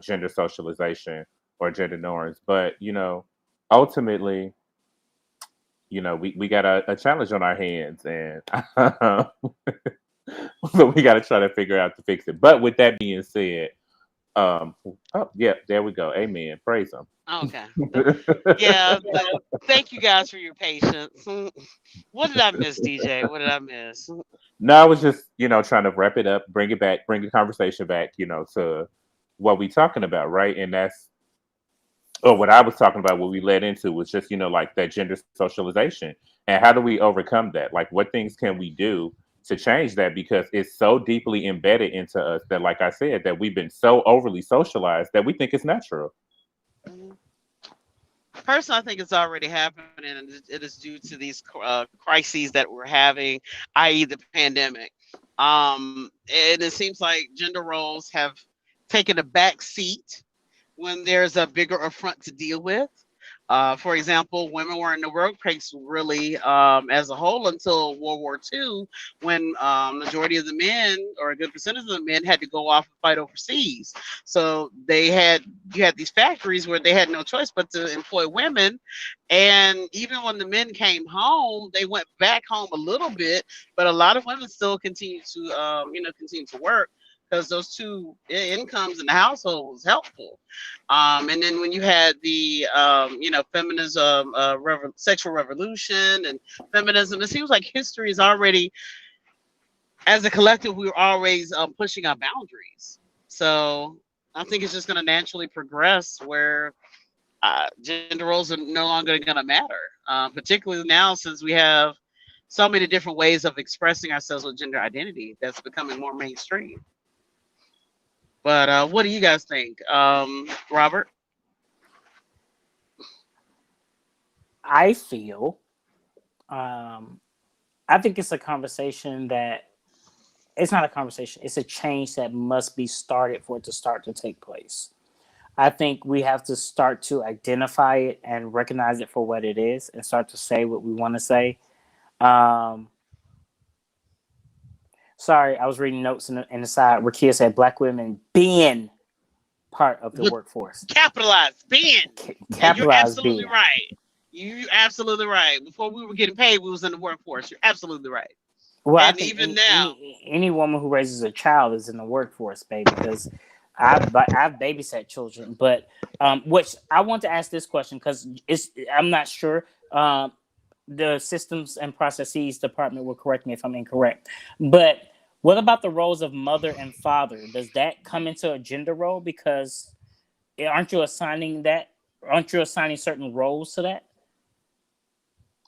gender socialization or gender norms. But, ultimately, we got a challenge on our hands, and so we got to try to figure out to fix it. But with that being said, there we go. Amen. Praise him. Okay. Yeah. Thank you guys for your patience. What did I miss, DJ? What did I miss? No, I was just, trying to wrap it up, bring it back, bring the conversation back, to what we talking about, right? And that's, what I was talking about, what we led into was just, like that gender socialization. And how do we overcome that? Like, what things can we do to change that? Because it's so deeply embedded into us that, like I said, that we've been so overly socialized that we think it's natural. Personally, I think it's already happening, and it is due to these crises that we're having, i.e., the pandemic. And it seems like gender roles have taken a back seat when there's a bigger affront to deal with. For example, women were in the workplace really as a whole until World War II, when majority of the men or a good percentage of the men had to go off and fight overseas. So you had these factories where they had no choice but to employ women. And even when the men came home, they went back home a little bit, but a lot of women still continue to continue to work because those two incomes in the household was helpful. And then when you had the feminism, sexual revolution, and feminism, it seems like history is already, as a collective, we were always pushing our boundaries. So I think it's just going to naturally progress where gender roles are no longer going to matter, particularly now since we have so many different ways of expressing ourselves with gender identity that's becoming more mainstream. But what do you guys think, Robert? I feel, I think it's a conversation that it's not a conversation. It's a change that must be started for it to start to take place. I think we have to start to identify it and recognize it for what it is and start to say what we want to say. Sorry, I was reading notes in the side where Kia said black women being part of the Good. workforce. Capitalize, being. Yeah, you're Capitalize absolutely being. right. You're absolutely right. Before we were getting paid, we was in the workforce. You're absolutely right. Well, I And think even now, any woman who raises a child is in the workforce, baby, because I've babysat children. But which I want to ask this question because I'm not sure. The systems and processes department will correct me if I'm incorrect. But what about the roles of mother and father? Does that come into a gender role? Because aren't you assigning certain roles to that?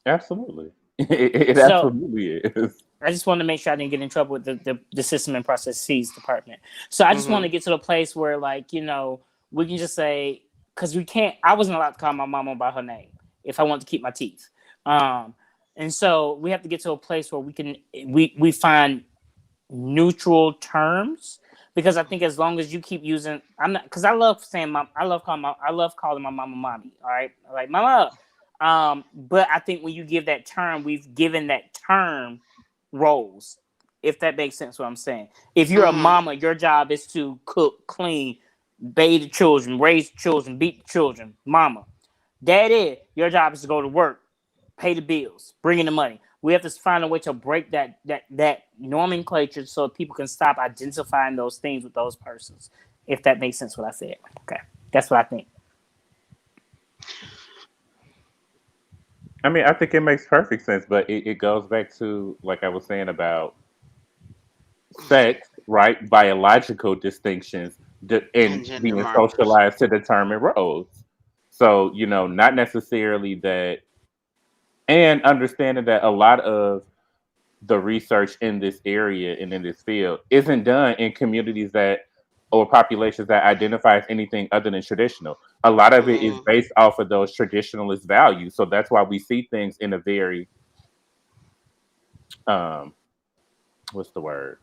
Absolutely. It So absolutely is. I just wanted to make sure I didn't get in trouble with the system and processes department. So I just want to get to the place where, like, we can just say, because we can't, I wasn't allowed to call my mama by her name if I wanted to keep my teeth. And so we have to get to a place where we find neutral terms, because I think as long as you keep using, I'm not, because I love saying mom, I love calling my mama mommy. All right. Like mama. But I think when you give that term, we've given that term roles, if that makes sense what I'm saying. If you're a mama, your job is to cook, clean, bathe the children, raise the children, beat the children. Mama. Daddy, your job is to go to work, pay the bills, bring in the money. We have to find a way to break that nomenclature so people can stop identifying those things with those persons. If that makes sense what I said. Okay. That's what I think. I mean, I think it makes perfect sense, but it goes back to, like I was saying about sex, right? Biological distinctions and and gender being markers. socialized to determine roles. So, not necessarily that, and understanding that a lot of the research in this area and in this field isn't done in communities that or populations that identify as anything other than traditional. A lot of it is based off of those traditionalist values. So that's why we see things in a very what's the word?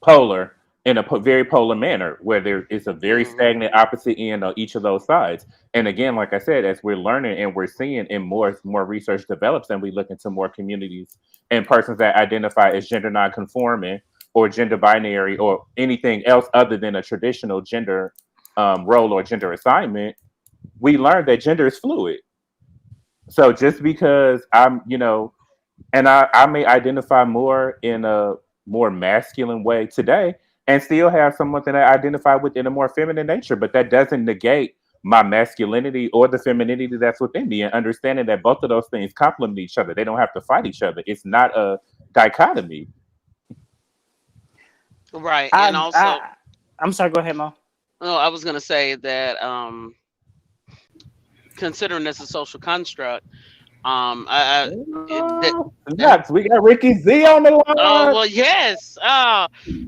Polar, in a very polar manner, where there is a very stagnant opposite end on each of those sides. And again, like I said, as we're learning and we're seeing, and more research develops, and we look into more communities and persons that identify as gender nonconforming or gender binary or anything else other than a traditional gender role or gender assignment, we learn that gender is fluid. So just because I'm, and I may identify more in a more masculine way today and still have someone that I identify with in a more feminine nature, but that doesn't negate my masculinity or the femininity that's within me, and understanding that both of those things complement each other. They don't have to fight each other. It's not a dichotomy. Right. And also, I'm sorry, go ahead, Mo. no, I was going to say that considering this a social construct, Nuts. We got Ricky Z on the line. oh well, yes.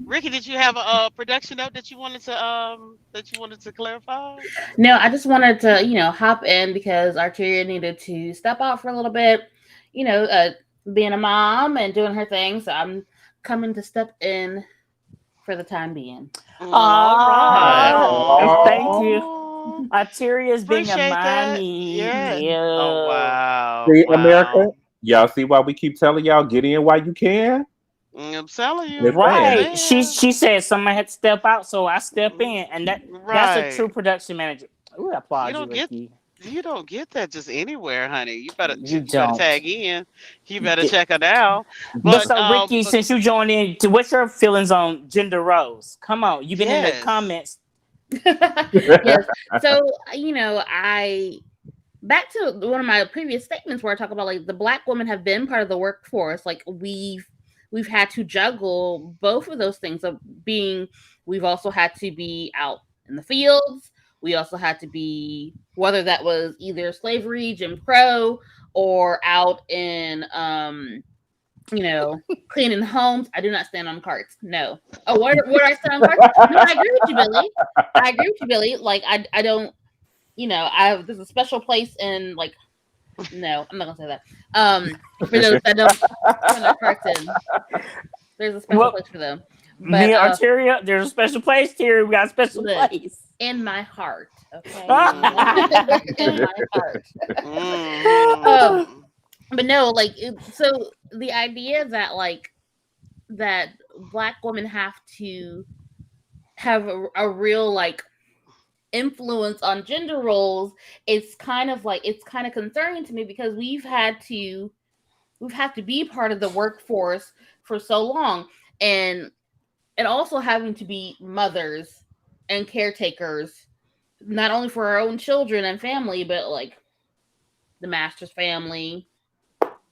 Ricky, did you have a production note that you wanted to clarify? No, I just wanted to, hop in because Arteria needed to step out for a little bit, being a mom and doing her thing. So I'm coming to step in for the time being. Thank you. Oh, Arteria's being a appreciate that. mommy. Yeah. Yeah. Oh wow. See, Wow. America, y'all see why we keep telling y'all get in while you can? I'm telling you. Just Right. saying. She said somebody had to step out, so I step in, and that's a true Right. production manager. Ooh, I You applaud you, don't get Ricky. you don't get that just anywhere, honey. You You better don't. tag in. You better Di- check it out. But But so Ricky, since you joined in, what's your feelings on gender roles? Come on, you've been in the yes. comments. Yes. So, back to one of my previous statements where I talk about like the Black women have been part of the workforce. Like we've had to juggle both of those things of being. We've also had to be out in the fields. We also had to be, whether that was either slavery, Jim Crow, or out in cleaning homes. I do not stand on carts. No. Oh, what do I stand on carts? No, I agree with you, Billy. I agree with you, Billy. Like I don't, there's a special place in like, no, I'm not gonna say that. For those that don't turn their carts in, there's a special place for them. But Me and Arteria, there's a special place here. We got a special look, place in my heart. Okay. In Mm. my heart. Mhm. But no, like so the idea that like that Black women have to have a real like influence on gender roles, it's kind of concerning to me because we've had to be part of the workforce for so long, and also having to be mothers and caretakers, not only for our own children and family, but like the master's family,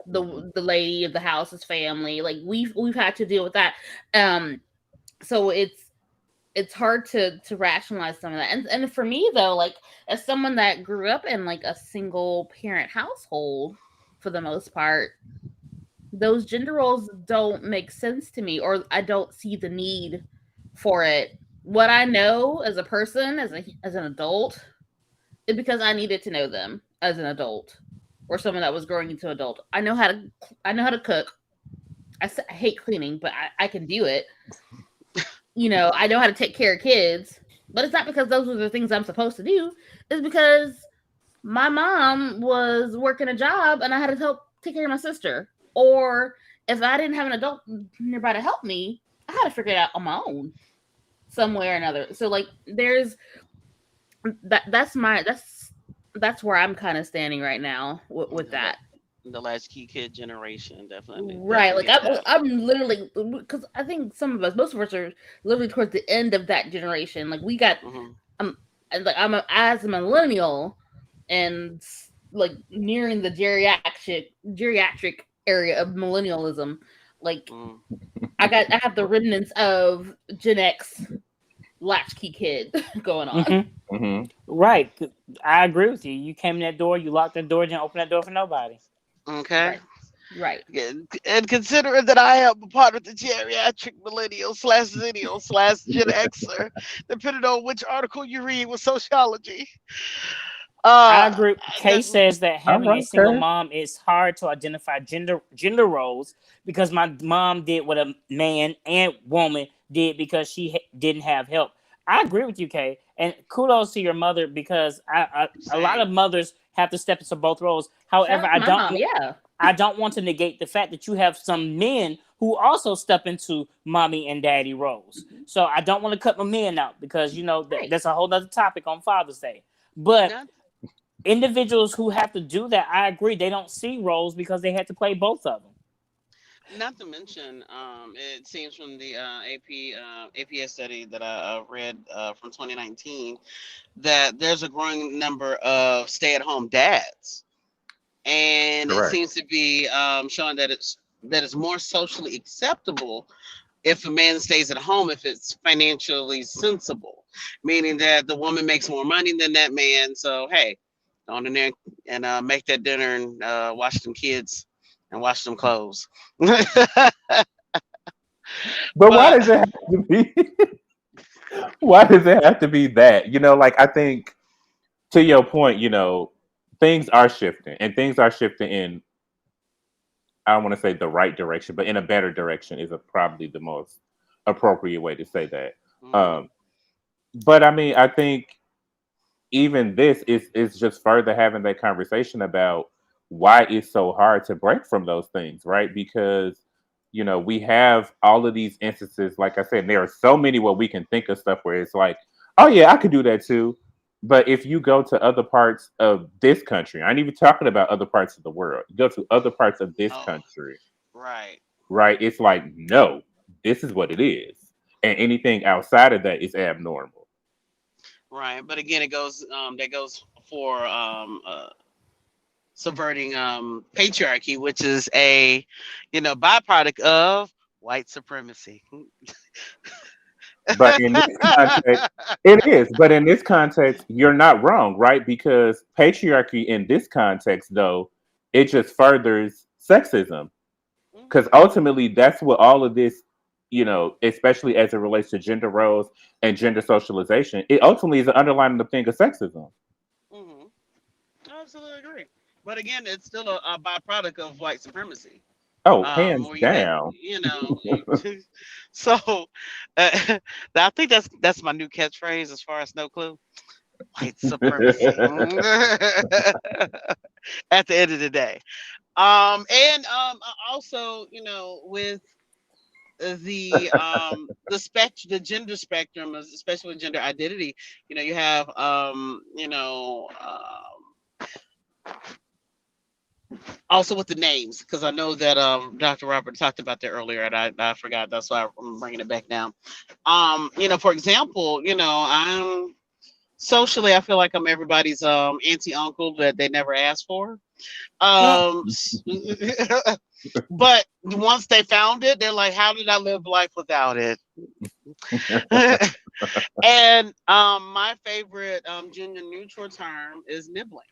the lady of the house's family. Like we've had to deal with that. So it's hard to rationalize some of that. And for me though, like as someone that grew up in like a single parent household for the most part, those gender roles don't make sense to me, or I don't see the need for it. What I know as a person, as an adult, is because I needed to know them as an adult or someone that was growing into adult. I know how to cook. I hate cleaning, but I can do it. I know how to take care of kids, but it's not because those are the things I'm supposed to do. It's because my mom was working a job and I had to help take care of my sister. Or if I didn't have an adult nearby to help me, I had to figure it out on my own some way or another. So like there's that's where I'm kind of standing right now with that. The latchkey kid generation, definitely. Right. Like Definitely get that. I'm literally, because I think most of us are literally towards the end of that generation. Like we got, Mhm. as a millennial and like nearing the geriatric area of millennialism. Like Mm. I have the remnants of Gen X latchkey kid going on. Mm-hmm. Mhm. Right. I agree with you. You came in that door, you locked that door, didn't open that door for nobody. Okay. Right. And considering that I am a part of the geriatric millennial / zennial / Gen Xer, depending on which article you read with sociology. I agree. Kay That's says that having a right, single Kay. mom is hard to identify gender roles because my mom did what a man and woman did because she didn't have help. I agree with you, Kay, and kudos to your mother because a lot of same. mothers have to step into both roles. Shout However, out to my mom. Yeah. I don't want to negate the fact that you have some men who also step into mommy and daddy roles. So I don't want to cut my men out because Right. that's a whole other topic on Father's Day. But Not, individuals who have to do that, I agree, they don't see roles because they had to play both of them. not to mention, it seems from the APS study that I read from 2019 that there's a growing number of stay-at-home dads, and it Correct. seems to be showing that it's more socially acceptable if a man stays at home if it's financially sensible, meaning that the woman makes more money than that man. So hey, go on in there and make that dinner and watch them kids and wash them clothes. But why But does it have to be? Why does it have to be that? Like I think to your point, things are shifting, and things are shifting in. I don't want to say the right direction, but in a better direction is probably the most appropriate way to say that. mm, Um, but I mean, I think even this is just further having that conversation about why it's so hard to break from those things, right? Because we have all of these instances, like I said, there are so many where we can think of stuff where it's like, oh yeah, I could do that too. But if you go to other parts of this country, I ain't even talking about other parts of the world. You go to other parts of this Oh, country, right. right? It's like, no, this is what it is. And anything outside of that is abnormal. Right. But again, it goes that goes for subverting patriarchy, which is a byproduct of white supremacy. But in this context, it is. But in this context, you're not wrong, right? Because patriarchy in this context, though, it just furthers sexism. Because ultimately, that's what all of this, especially as it relates to gender roles and gender socialization, it ultimately is an underlying thing of sexism. Hmm. I absolutely agree. But again, it's still a byproduct of white supremacy. Oh, hands Where you have, down. so I think that's my new catchphrase as far as no clue. White supremacy. At the end of the day. And also, with the gender spectrum, especially with gender identity, you have also with the names, because I know that Dr. Robert talked about that earlier, and I forgot. That's why I'm bringing it back now. For example, I'm socially, I feel like I'm everybody's auntie uncle that they never asked for. Um, but once they found it, they're like, "How did I live life without it?" And my favorite gender neutral term is nibbling,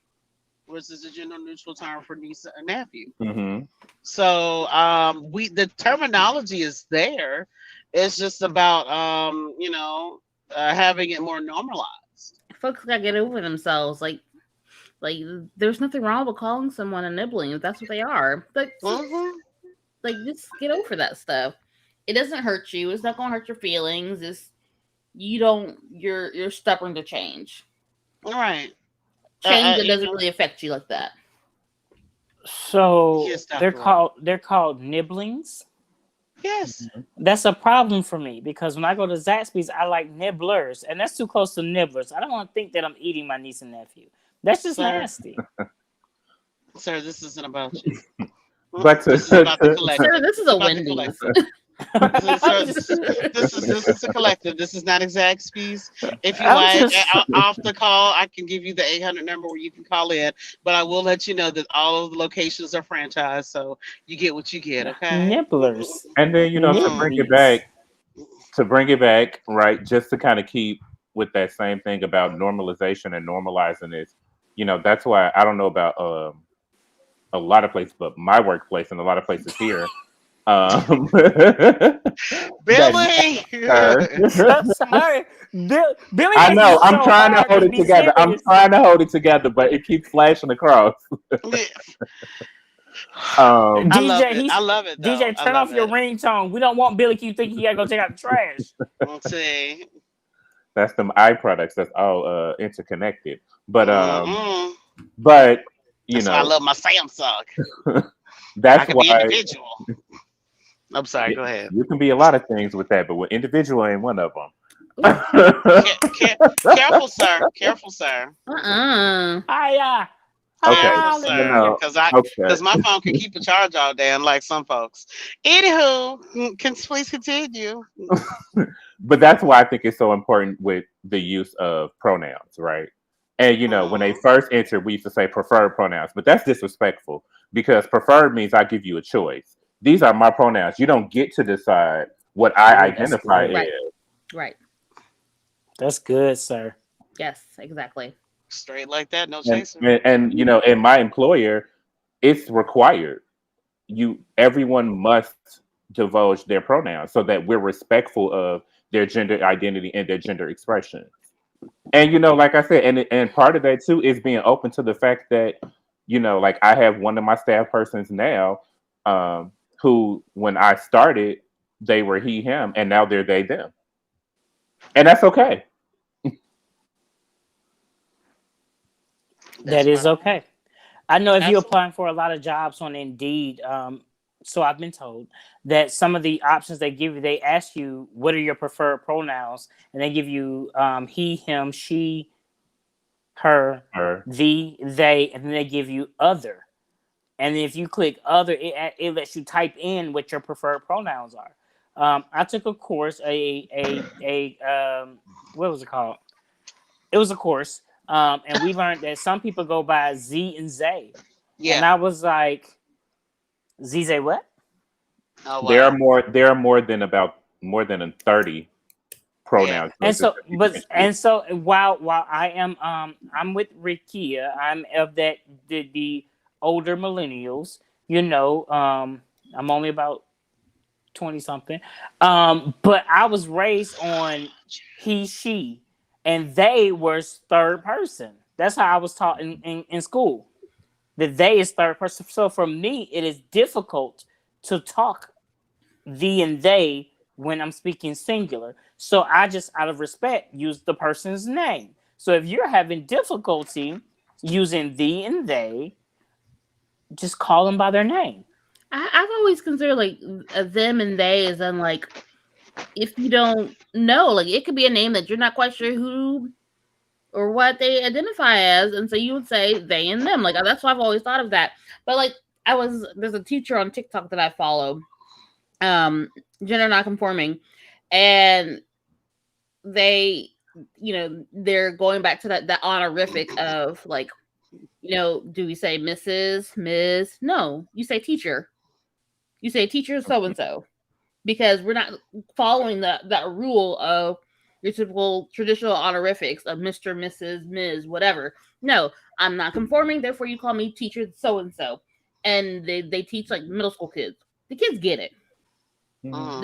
which is a gender neutral term for niece and nephew. Hmm. So the terminology is there. It's just about having it more normalized. Folks gotta get over themselves. Like there's nothing wrong with calling someone a nibbling if that's what they are. Mhm. Just get over that stuff. It doesn't hurt you. It's not gonna hurt your feelings. You're stubborn to change. All right. Change that You doesn't know, really affect you like that. So yes, they're Dr. Rob. called nibblings. Yes. That's a problem for me because when I go to Zaxby's, I like nibblers, and that's too close to nibblers. I don't want to think that I'm eating my niece and nephew. That's just Sir, nasty. sir, this isn't about you. But This is about the Sir, collective. this is It's a about the Wendy's. collective. Sir, I'm just, this is a collective. This is not Zaxby's. If you I'm like, just, off the call, I can give you the 800 number where you can call in. But I will let you know that all of the locations are franchised, so you get what you get. Okay. nibblers, and then nibblies. to bring it back, right? Just to kind of keep with that same thing about normalization and normalizing this. That's why I don't know about a lot of places, but my workplace and a lot of places here. Billy. I'm sorry, Billy I making know. it I'm so trying to hard hold to it be together. I'm serious. trying to hold it together, but it keeps flashing across. I love DJ, it. I love it though. DJ, I turn off love your it. ringtone. We don't want Billy keep thinking he gotta go take out the trash. Let's see. That's them eye products. That's all interconnected. But Mm-mm. but you That's why I know, love my Samsung. I that's can be why individual. I'm sorry. Go ahead. you can be a lot of things with that, but with individual ain't one of them. Careful, sir. Careful, sir. Hiya. Okay, Careful, sir. Hallelujah. okay. Because my phone can keep a charge all day, unlike some folks. Anywho, can please continue. But that's why I think it's so important with the use of pronouns, right? And when they Mhm. first entered, we used to say preferred pronouns, but that's disrespectful because preferred means I give you a choice. These are my pronouns. You don't get to decide what I Ooh, that's identify good. as. Right. That's good, sir. Yes, exactly. Straight like that, no And, chaser. and and in my employer, it's required. Everyone must divulge their pronouns so that we're respectful of their gender identity and their gender expression. And like I said, and part of that too is being open to the fact that like I have one of my staff persons now, who when I started they were he him, and now they're they them, and that's okay. That is right. okay. I know if you're Absolutely. applying for a lot of jobs on Indeed, so I've been told that some of the options they give you, they ask you what are your preferred pronouns, and they give you he, him, she, her, Or the, they, and then they give you other. And if you click other, it lets you type in what your preferred pronouns are. I took a course, what was it called? It was a course, and we learned that some people go by Z and Zay, and Yeah. I was like, Z Zay what? Oh there are wow. more than 30 Yeah. pronoun And choices so, that people can choose. while I am I'm with Rikia, I'm of the older millennials. You know, I'm only about 20 something. But I was raised on he, she, and they was third person. That's how I was taught in school. The they is third person. So for me, it is difficult to talk thee and they when I'm speaking singular. So I just, out of respect, use the person's name. So if you're having difficulty using thee and they, just call them by their name. I've always considered like them and they as in like if you don't know, like it could be a name that you're not quite sure who or what they identify as, and so you would say they and them. Like that's why I've always thought of that. But like there's a teacher on TikTok that I follow, gender nonconforming, and they, they're going back to that honorific of like, do we say Mrs., Ms.? No, you say teacher. You say teacher so and so, because we're not following that rule of your typical traditional honorifics of Mr., Mrs., Ms., whatever. No, I'm not conforming, therefore you call me teacher so and so. And they teach like middle school kids. The kids get it. Mhm.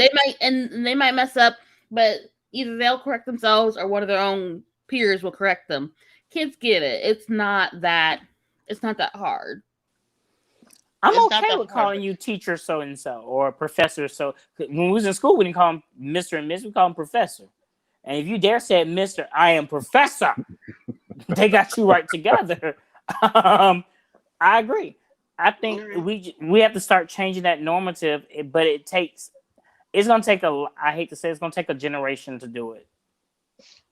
They might mess up, but either they'll correct themselves or one of their own peers will correct them. Kids get it. It's not that hard. I'm It's not okay that with hard, calling you teacher so and so or professor. So when we was in school, we didn't call him Mr. and Miss, we call him professor. And if you dare say Mr., I am professor, they got you right together. I agree. I think we have to start changing that normative, but it's gonna take I hate to say it's gonna take a generation to do it.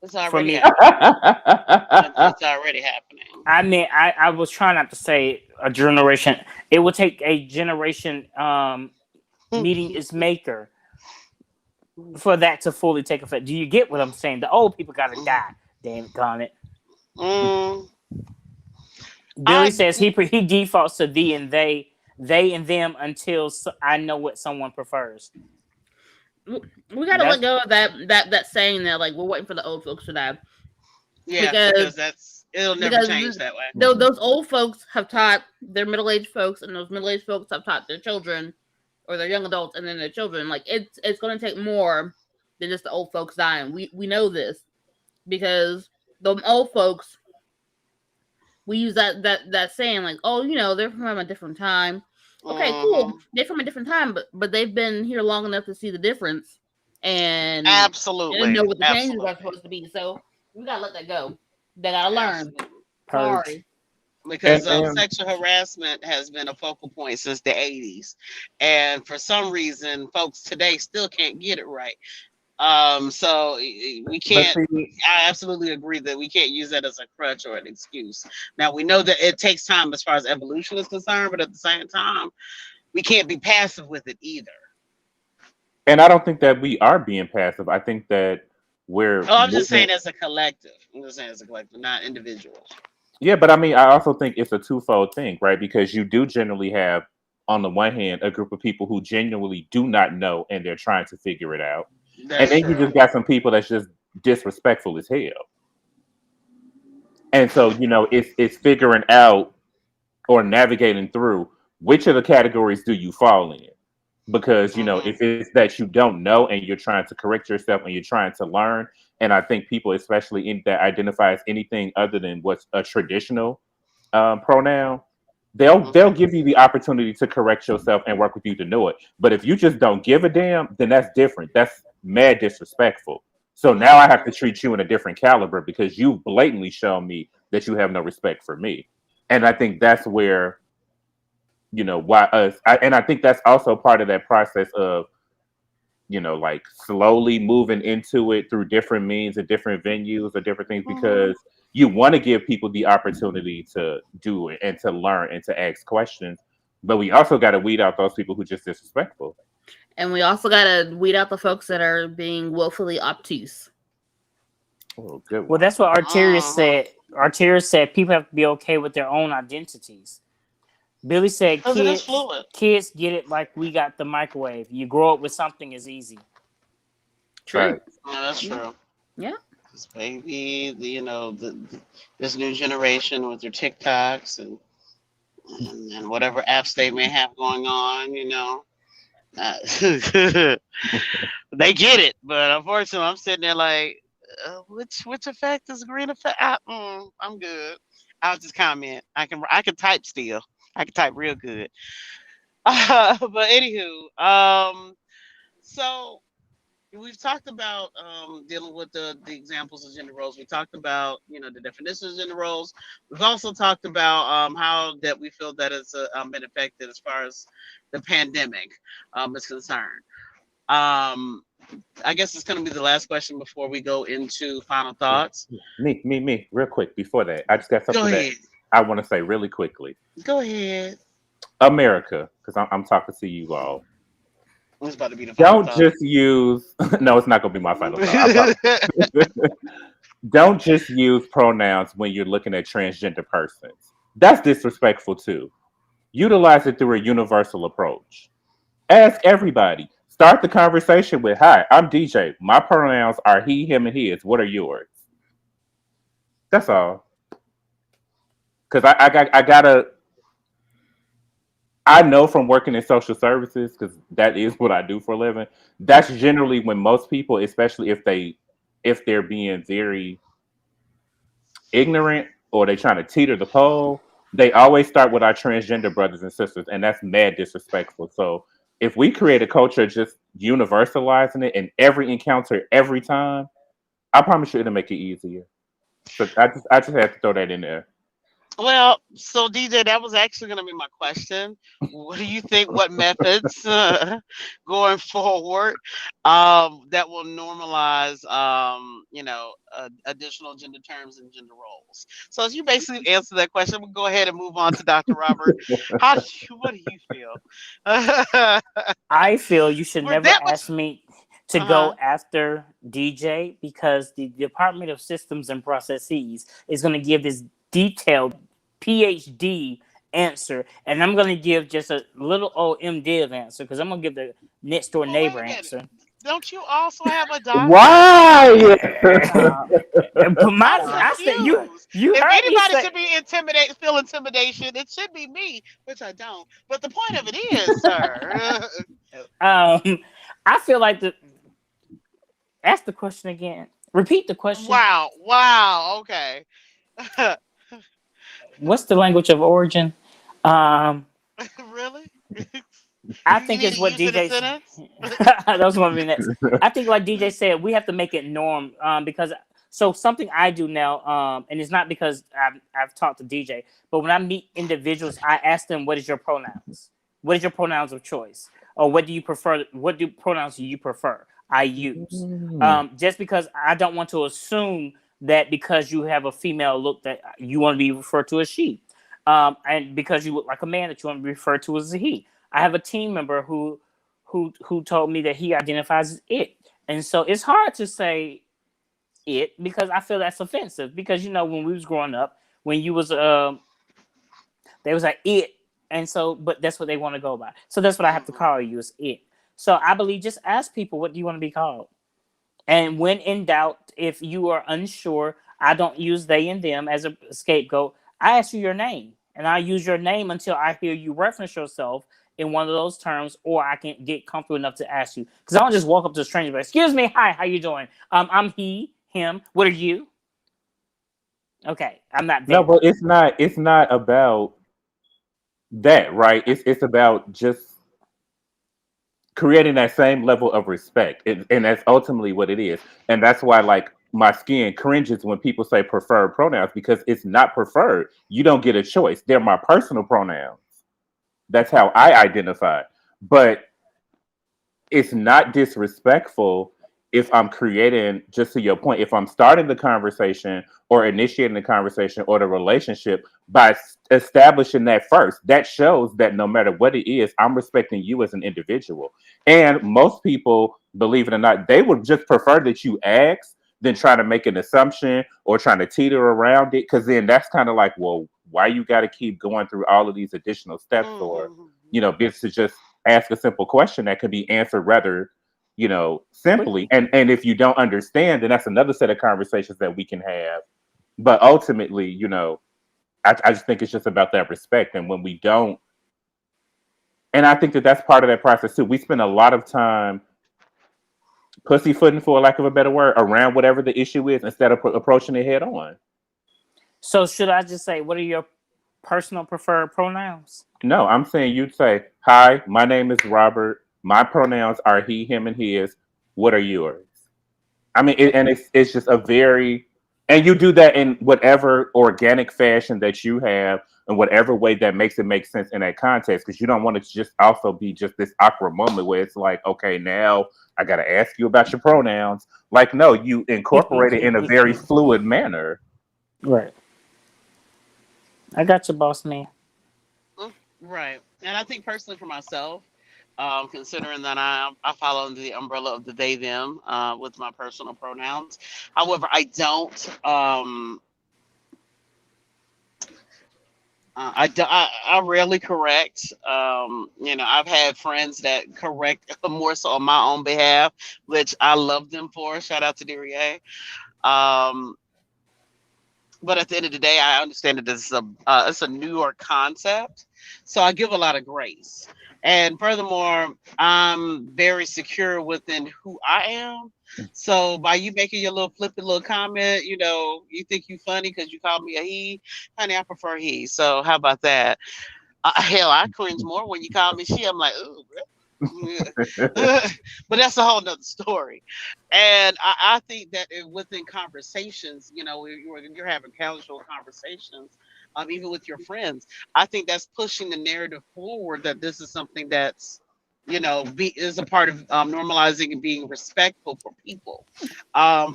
it's For already me, happening. It's already happening. I mean, I was trying not to say a generation. It will take a generation meeting its maker for that to fully take effect. Do you get what I'm saying? The old people gotta die. Damn it. Mm, Billy I says he defaults to thee and they and them until I know what someone prefers. We gotta let go of that saying that like we're waiting for the old folks to die. yeah, because it'll never change that way. Those old folks have taught their middle-aged folks, and those middle-aged folks have taught their children or their young adults and then their children. Like it's going to take more than just the old folks dying. We know this because the old folks, we use that saying like, oh, they're from a different time. Okay, cool. They're from a different time, but they've been here long enough to see the difference and Absolutely know what the changes are supposed to be. So we gotta let that go. They gotta learn. Sorry. Because sexual harassment has been a focal point since the 80s, and for some reason folks today still can't get it right. So we can't. I absolutely agree that we can't use that as a crutch or an excuse. Now we know that it takes time as far as evolution is concerned, but at the same time we can't be passive with it either. And I don't think that we are being passive. I think that I'm just saying as a collective. I'm just saying as a collective, not individuals. Yeah, but I mean, I also think it's a twofold thing, right? Because you do generally have, on the one hand, a group of people who genuinely do not know and they're trying to figure it out. And then you just got some people that's just disrespectful as hell. And so, it's figuring out or navigating through which of the categories do you fall in. Because, if it's that you don't know and you're trying to correct yourself and you're trying to learn, and I think people, especially that identify as anything other than what's a traditional pronoun, they'll give you the opportunity to correct yourself and work with you to know it. But if you just don't give a damn, then that's different. That's mad disrespectful. So now I have to treat you in a different caliber because you blatantly shown me that you have no respect for me. And I think that's where, why us, and I think that's also part of that process of, like slowly moving into it through different means and different venues or different things, Mhm. because you want to give people the opportunity to do it and to learn and to ask questions. But we also got to weed out those people who just disrespectful. And we also gotta weed out the folks that are being willfully obtuse. Oh, good Well, one. that's what Arteria Mhm. said. Arteria said people have to be okay with their own identities. Billy said Because it is kids fluid. kids get it like we got the microwave. You grow up with something is easy. True. Right. Yeah, that's true. Yeah. Because baby, this new generation with their TikToks and whatever apps they may have going on, uh, they get it. But unfortunately, I'm sitting there like, which effect is green effect? I'm good. I'll just comment. I can type still. I can type real good. But anywho, so we've talked about dealing with the examples of gender roles. We talked about the definitions of gender roles. We've also talked about how that we feel that it's been affected as far as the pandemic is concerned. Um, I guess it's going to be the last question before we go into final Yeah. thoughts. Yeah. Me. Real quick before that, I just got Go something that ahead. I want to say really quickly. Go ahead. America, because I'm talking to you all. It's about to be the final Don't thought. just use. No, it's not going to be my final thought. I promise. Don't just use pronouns when you're looking at transgender persons. That's disrespectful too. Utilize it through a universal approach. Ask everybody. Start the conversation with, "Hi, I'm DJ. My pronouns are he, him, and his. What are yours?" That's all. Because I gotta. I know from working in social services, because that is what I do for a living. That's generally when most people, especially if they're being very ignorant or they trying to teeter the pole, they always start with our transgender brothers and sisters, and that's mad disrespectful. So if we create a culture just universalizing it in every encounter every time, I promise you it'll make it easier. So I just have to throw that in there. Well, so DJ, that was actually going to be my question. What do you think? What methods going forward that will normalize, additional gender terms and gender roles? So, as you basically answer that question, we'll go ahead and move on to Dr. Robert. What do you feel? I feel you should For never that much, ask me to uh go huh. after DJ because the Department of Systems and Processes is going to give this detailed PhD answer, and I'm going to give just a little old MDiv answer because I'm going to give the next door Well, wait neighbor a minute. answer. Don't you also have a doctorate? Why? Uh, but I'm I said confused. you If heard me anybody say should be feel intimidation, it should be me, which I don't. But the point of it is, sir. um I feel like the ask the question again. Repeat the question. Wow. Okay. What's the language of origin? Um Really? I You think need it's to what use it in a DJ. sentence? That was going to be next. I think, like DJ said, we have to make it norm because so something I do now, and it's not because I've talked to DJ, but when I meet individuals, I ask them, "What is your pronouns? What is your pronouns of choice? Or what do you prefer? What do pronouns do you prefer? I use just because I don't want to assume that because you have a female look that you want to be referred to as she, and because you look like a man that you want to be referred to as a he. I have a team member who told me that he identifies as it, and so it's hard to say it because I feel that's offensive. Because when we was growing up, when you was they was like it, and so but that's what they want to go by. So that's what I have to Hmm. call you is it. So I believe just ask people what do you want to be called, and when in doubt, if you are unsure, I don't use they and them as a scapegoat. I ask you your name, and I use your name until I hear you reference yourself in one of those terms, or I can get comfortable enough to ask you. Because I don't just walk up to a stranger, but excuse me, hi, how you doing? I'm he, him. What are you? Okay, I'm not No, them. but it's not about that, right? It's about just creating that same level of respect, and that's ultimately what it is. And that's why, like, my skin cringes when people say preferred pronouns because it's not preferred. You don't get a choice. They're my personal pronouns. That's how I identify. But it's not disrespectful if I'm creating, just to your point, if I'm starting the conversation or initiating the conversation or the relationship by establishing that first. That shows that no matter what it is, I'm respecting you as an individual. And most people, believe it or not, they would just prefer that you ask than try to make an assumption or trying to teeter around it. Because then that's kind of like, well, why you got to keep going through all of these additional steps, or it's to just ask a simple question that could be answered rather simply. And if you don't understand, then that's another set of conversations that we can have. But ultimately, I just think it's just about that respect. And when we don't, and I think that that's part of that process too. We spend a lot of time pussyfooting, for lack of a better word, around whatever the issue is instead of approaching it head on. So should I just say, what are your personal preferred pronouns? No, I'm saying you'd say, hi, my name is Robert. My pronouns are he, him, and his. What are yours? I mean, it's just a very, and you do that in whatever organic fashion that you have, in whatever way that makes it make sense in that context, because you don't want it to just also be just this awkward moment where it's like, okay, now I got to ask you about your pronouns. Like, no, you incorporate it in a very fluid manner. Right. I got you, boss man. Right. And I think personally for myself, considering that I follow under the umbrella of the they them with my personal pronouns. However, I don't. I rarely correct. I've had friends that correct more so on my own behalf, which I love them for. Shout out to Deria. But at the end of the day, I understand that it's a newer concept, so I give a lot of grace. And furthermore, I'm very secure within who I am. So by you making your little flippy little comment, you think you funny because you called me a he, honey, I prefer he. So how about that? Hell, I cringe more when you call me she. I'm like, ooh. But that's a whole nother story. And I think that within conversations, you're having casual conversations, even with your friends, I think that's pushing the narrative forward that this is something that's is a part of normalizing and being respectful for people.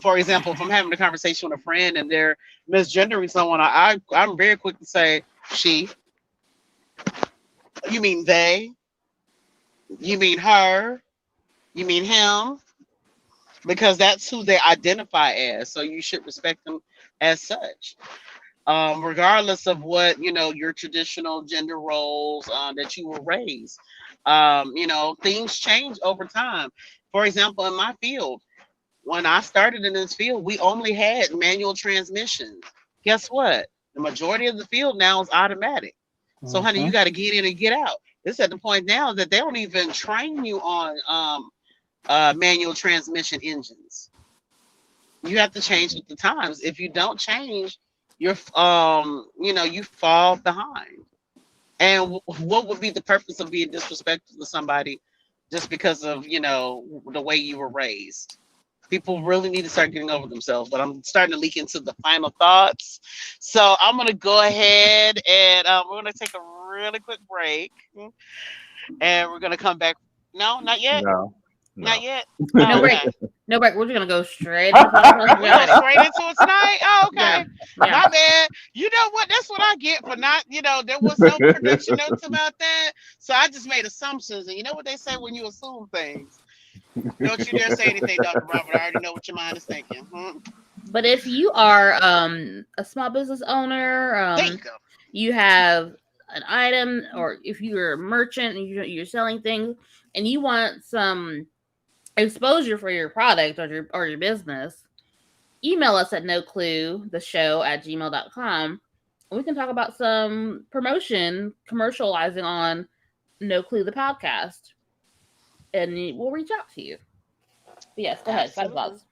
For example, if I'm having a conversation with a friend and they're misgendering someone, I'm very quick to say she. You mean they? You mean her? You mean him? Because that's who they identify as. So you should respect them as such. Regardless of what, your traditional gender roles that you were raised. Things change over time. For example, in my field, when I started in this field, we only had manual transmissions. Guess what? The majority of the field now is automatic. So, honey, you got to get in and get out. It's at the point now that they don't even train you on manual transmission engines. You have to change with the times. If you don't change, you're you fall behind. And what would be the purpose of being disrespectful to somebody just because of the way you were raised? People really need to start getting over themselves. But I'm starting to leak into the final thoughts, so I'm gonna go ahead and we're gonna take a really quick break, and we're gonna come back. No, not yet. No. Not yet. No break. No break. We're just gonna go straight. We're going straight into it tonight. Oh, okay. Yeah. My bad. You know what? That's what I get for not. There was no production notes about that, so I just made assumptions. And you know what they say when you assume things? Don't you dare say anything, Dr. Robert. I already know what your mind is thinking. But if you are a small business owner, you have an item, or if you're a merchant and you're selling things, and you want some exposure for your product or your business, email us at nocluetheshow@gmail.com. We can talk about some commercializing on No Clue the podcast, and we'll reach out to you. But yes, go ahead. Final thoughts.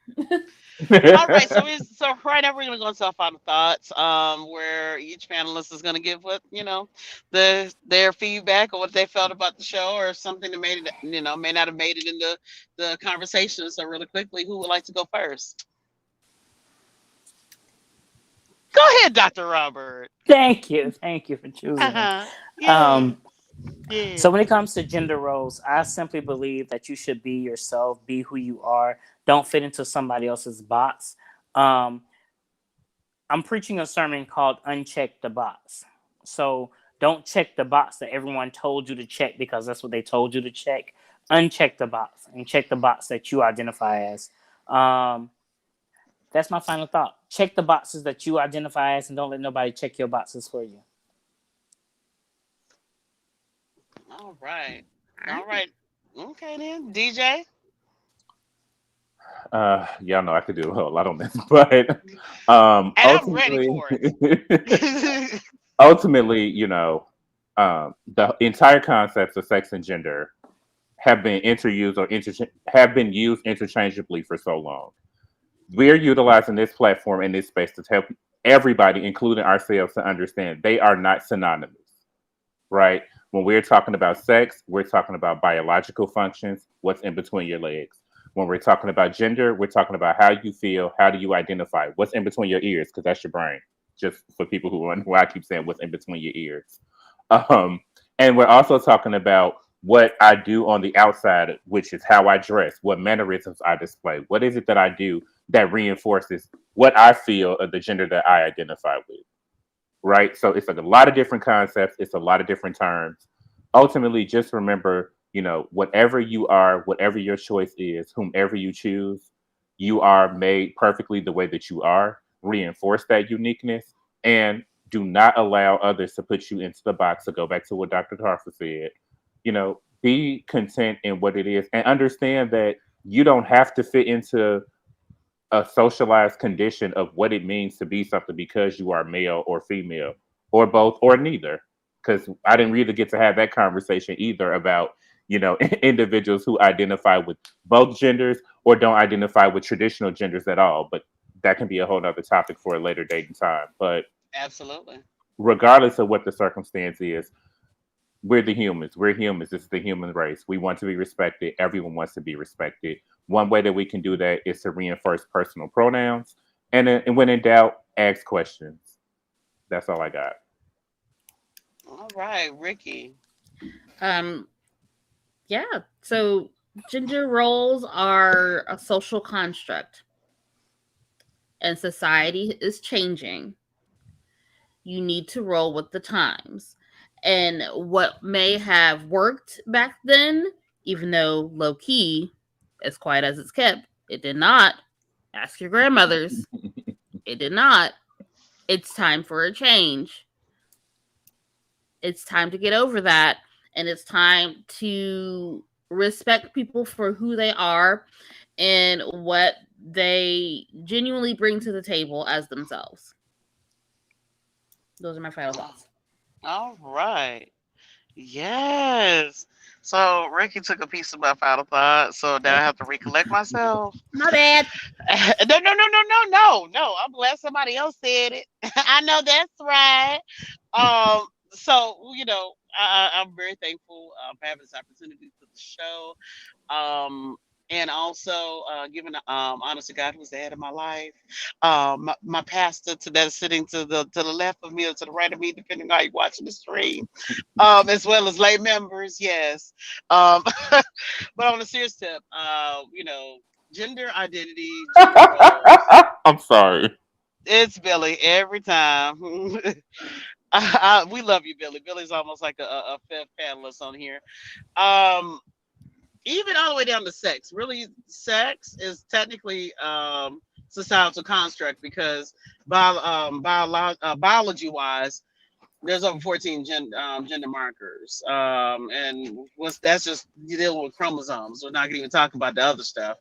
All right, so right now we're gonna go into our final thoughts, where each panelist is gonna give what their feedback or what they felt about the show, or something that made it, may not have made it into the conversation. So really quickly, who would like to go first? Go ahead, Dr. Robert. Thank you for choosing me. Uh-huh. Yeah. Um, Yeah. so when it comes to gender roles, I simply believe that you should be yourself, be who you are. Don't fit into somebody else's box. Um, I'm preaching a sermon called Uncheck the Box. So don't check the box that everyone told you to check because that's what they told you to check. Uncheck the box and check the box that you identify as. That's my final thought. Check the boxes that you identify as and don't let nobody check your boxes for you. All right. All right. Okay then, DJ. Y'all know I could do a whole lot on this, but And I'm ready ultimately, for it. ultimately, the entire concepts of sex and gender have been have been used interchangeably for so long. We're utilizing this platform and this space to help everybody, including ourselves, to understand they are not synonymous, right? When we're talking about sex, we're talking about biological functions, what's in between your legs. When we're talking about gender, we're talking about how you feel, how do you identify, what's in between your ears, because that's your brain. Just for people who wonder why I keep saying what's in between your ears. And we're also talking about what I do on the outside, which is how I dress, what mannerisms I display. What is it that I do that reinforces what I feel of the gender that I identify with? Right? So it's like a lot of different concepts, it's a lot of different terms. Ultimately, just remember, whatever you are, whatever your choice is, whomever you choose, you are made perfectly the way that you are. Reinforce that uniqueness and do not allow others to put you into the box. To go back to what Dr. Tarfa said, be content in what it is and understand that you don't have to fit into a socialized condition of what it means to be something because you are male or female or both or neither. Because I didn't really get to have that conversation either about, individuals who identify with both genders or don't identify with traditional genders at all. But that can be a whole nother topic for a later date and time. But Absolutely. regardless of what the circumstance is, we're the humans. We're humans. This is the human race. We want to be respected. Everyone wants to be respected. One way that we can do that is to reinforce personal pronouns. And when in doubt, ask questions. That's all I got. All right, Ricky. Um, yeah. So gender roles are a social construct, and society is changing. You need to roll with the times. And what may have worked back then, even though low key, as quiet as it's kept, it did not. Ask your grandmothers. It did not. It's time for a change. It's time to get over that. And it's time to respect people for who they are and what they genuinely bring to the table as themselves. Those are my final thoughts. All right. Yes. So Ricky took a piece of my final thought, so now I have to recollect myself. My bad. No. I'm glad somebody else said it. I know that's right. So I'm very thankful for having this opportunity for the show. And also giving honor to God, who's the head of my life. My pastor that is sitting to the left of me or to the right of me, depending on how you're watching the stream, as well as lay members. Yes. But on a serious tip, gender identity, gender roles. I'm sorry. It's Billy every time. We love you, Billy. Billy's almost like a fifth panelist on here. Even all the way down to sex. Really, sex is technically societal construct because biology wise, there's over 14 gender markers, and that's just dealing with chromosomes. We're not going to even talk about the other stuff,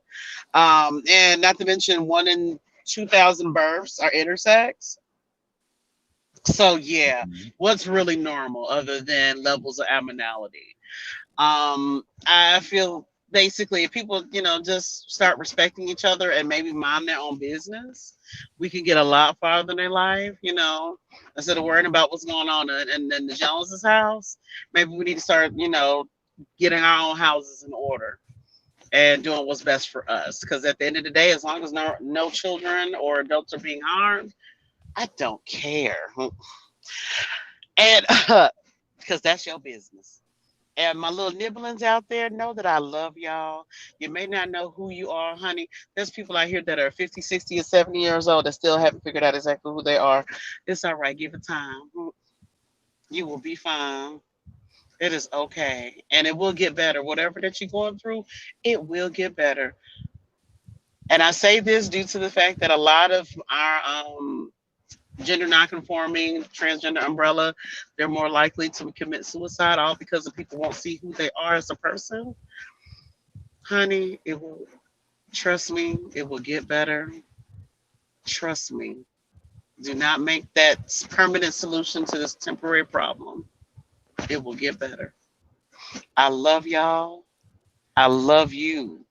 and not to mention 1 in 2,000 births are intersex. So yeah, what's really normal other than levels of abnormality? I feel basically if people, just start respecting each other and maybe mind their own business, we can get a lot farther in their life, instead of worrying about what's going on in the Joneses house. Maybe we need to start, getting our own houses in order and doing what's best for us. Because at the end of the day, as long as no children or adults are being harmed, I don't care. And because that's your business. And my little nibblings out there, know that I love y'all. You may not know who you are, honey. There's people out here that are 50, 60, and 70 years old that still haven't figured out exactly who they are. It's all right. Give it time. You will be fine. It is okay. And it will get better. Whatever that you're going through, it will get better. And I say this due to the fact that a lot of our gender nonconforming, transgender umbrella, they're more likely to commit suicide, all because the people won't see who they are as a person. Honey, it will, trust me, it will get better. Trust me. Do not make that permanent solution to this temporary problem. It will get better. I love y'all. I love you.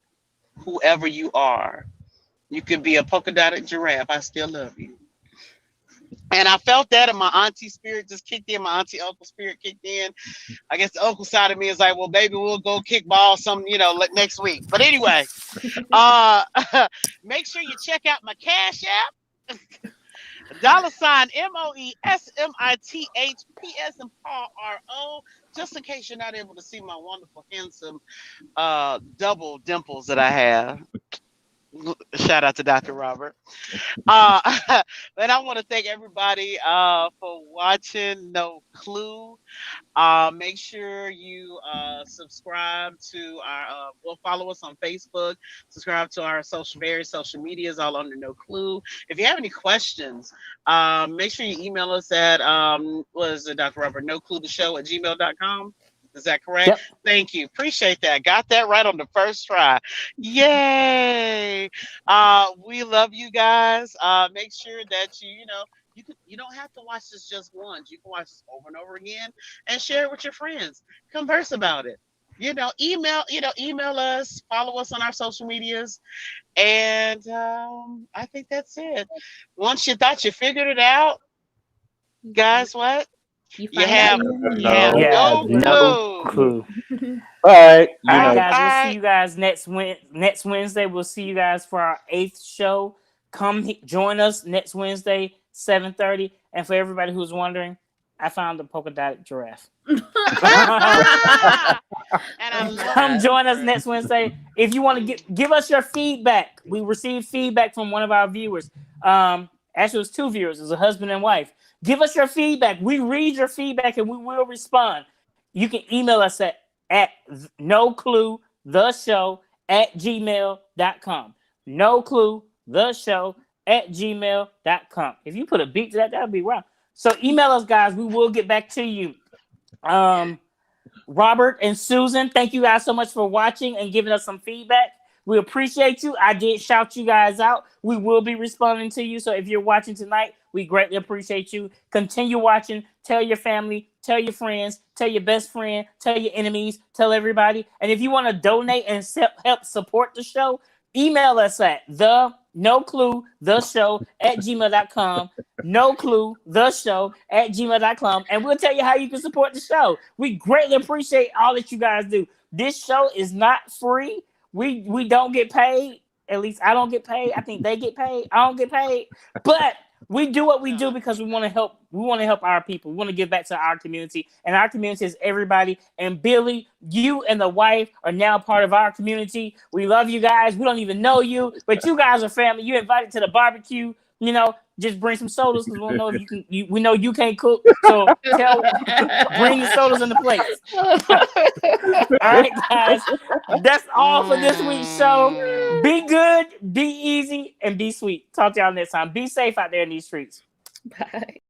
Whoever you are. You could be a polka dotted giraffe. I still love you. And I felt that, and my auntie spirit just kicked in. My auntie uncle spirit kicked in. I guess the uncle side of me is like, well, baby, we'll go kick ball next week. But anyway, make sure you check out my Cash App. $MoeSmithPS and Paul RO. Just in case you're not able to see my wonderful, handsome double dimples that I have. Shout out to Dr. Robert. And I want to thank everybody for watching No Clue. Make sure you subscribe to our, follow us on Facebook, subscribe to our various social medias, all under No Clue. If you have any questions, make sure you email us at, Dr. Robert, nocluetheshow@gmail.com. Is that correct? Yep. Thank you. Appreciate that. Got that right on the first try. Yay. We love you guys. Make sure that you don't have to watch this just once. You can watch this over and over again and share it with your friends. Converse about it. Email us, follow us on our social medias. And I think that's it. Once you thought you figured it out, guys, what? You have no clue. All right. All right, guys. We'll see you guys next Wednesday. We'll see you guys for our 8th show. Come join us next Wednesday, 7:30. And for everybody who's wondering, I found the polka dotted giraffe. Come join us next Wednesday. If you want to give us your feedback, we received feedback from one of our viewers. Actually, it was 2 viewers. It was a husband and wife. Give us your feedback. We read your feedback and we will respond. You can email us at nocluetheshow@gmail.com. nocluetheshow@gmail.com. If you put a beat to that would be wrong. So email us, guys. We will get back to you. Robert and Susan, thank you guys so much for watching and giving us some feedback. We appreciate you. I did shout you guys out. We will be responding to you. So if you're watching tonight, we greatly appreciate you. Continue watching. Tell your family, tell your friends, tell your best friend, tell your enemies, tell everybody. And if you want to donate and help support the show, email us at nocluetheshow@gmail.com. nocluetheshow@gmail.com. And we'll tell you how you can support the show. We greatly appreciate all that you guys do. This show is not free. We don't get paid. At least I don't get paid. I think they get paid. I don't get paid. But we do what we do because we want to help. We want to help our people. We want to give back to our community. And our community is everybody. And Billy, you and the wife are now part of our community. We love you guys. We don't even know you, but you guys are family. You're invited to the barbecue. Just bring some sodas because we don't know if you can. We know you can't cook, so bring the sodas in the plates. All right, guys, that's all for this week's show. Be good, be easy, and be sweet. Talk to y'all next time. Be safe out there in these streets. Bye.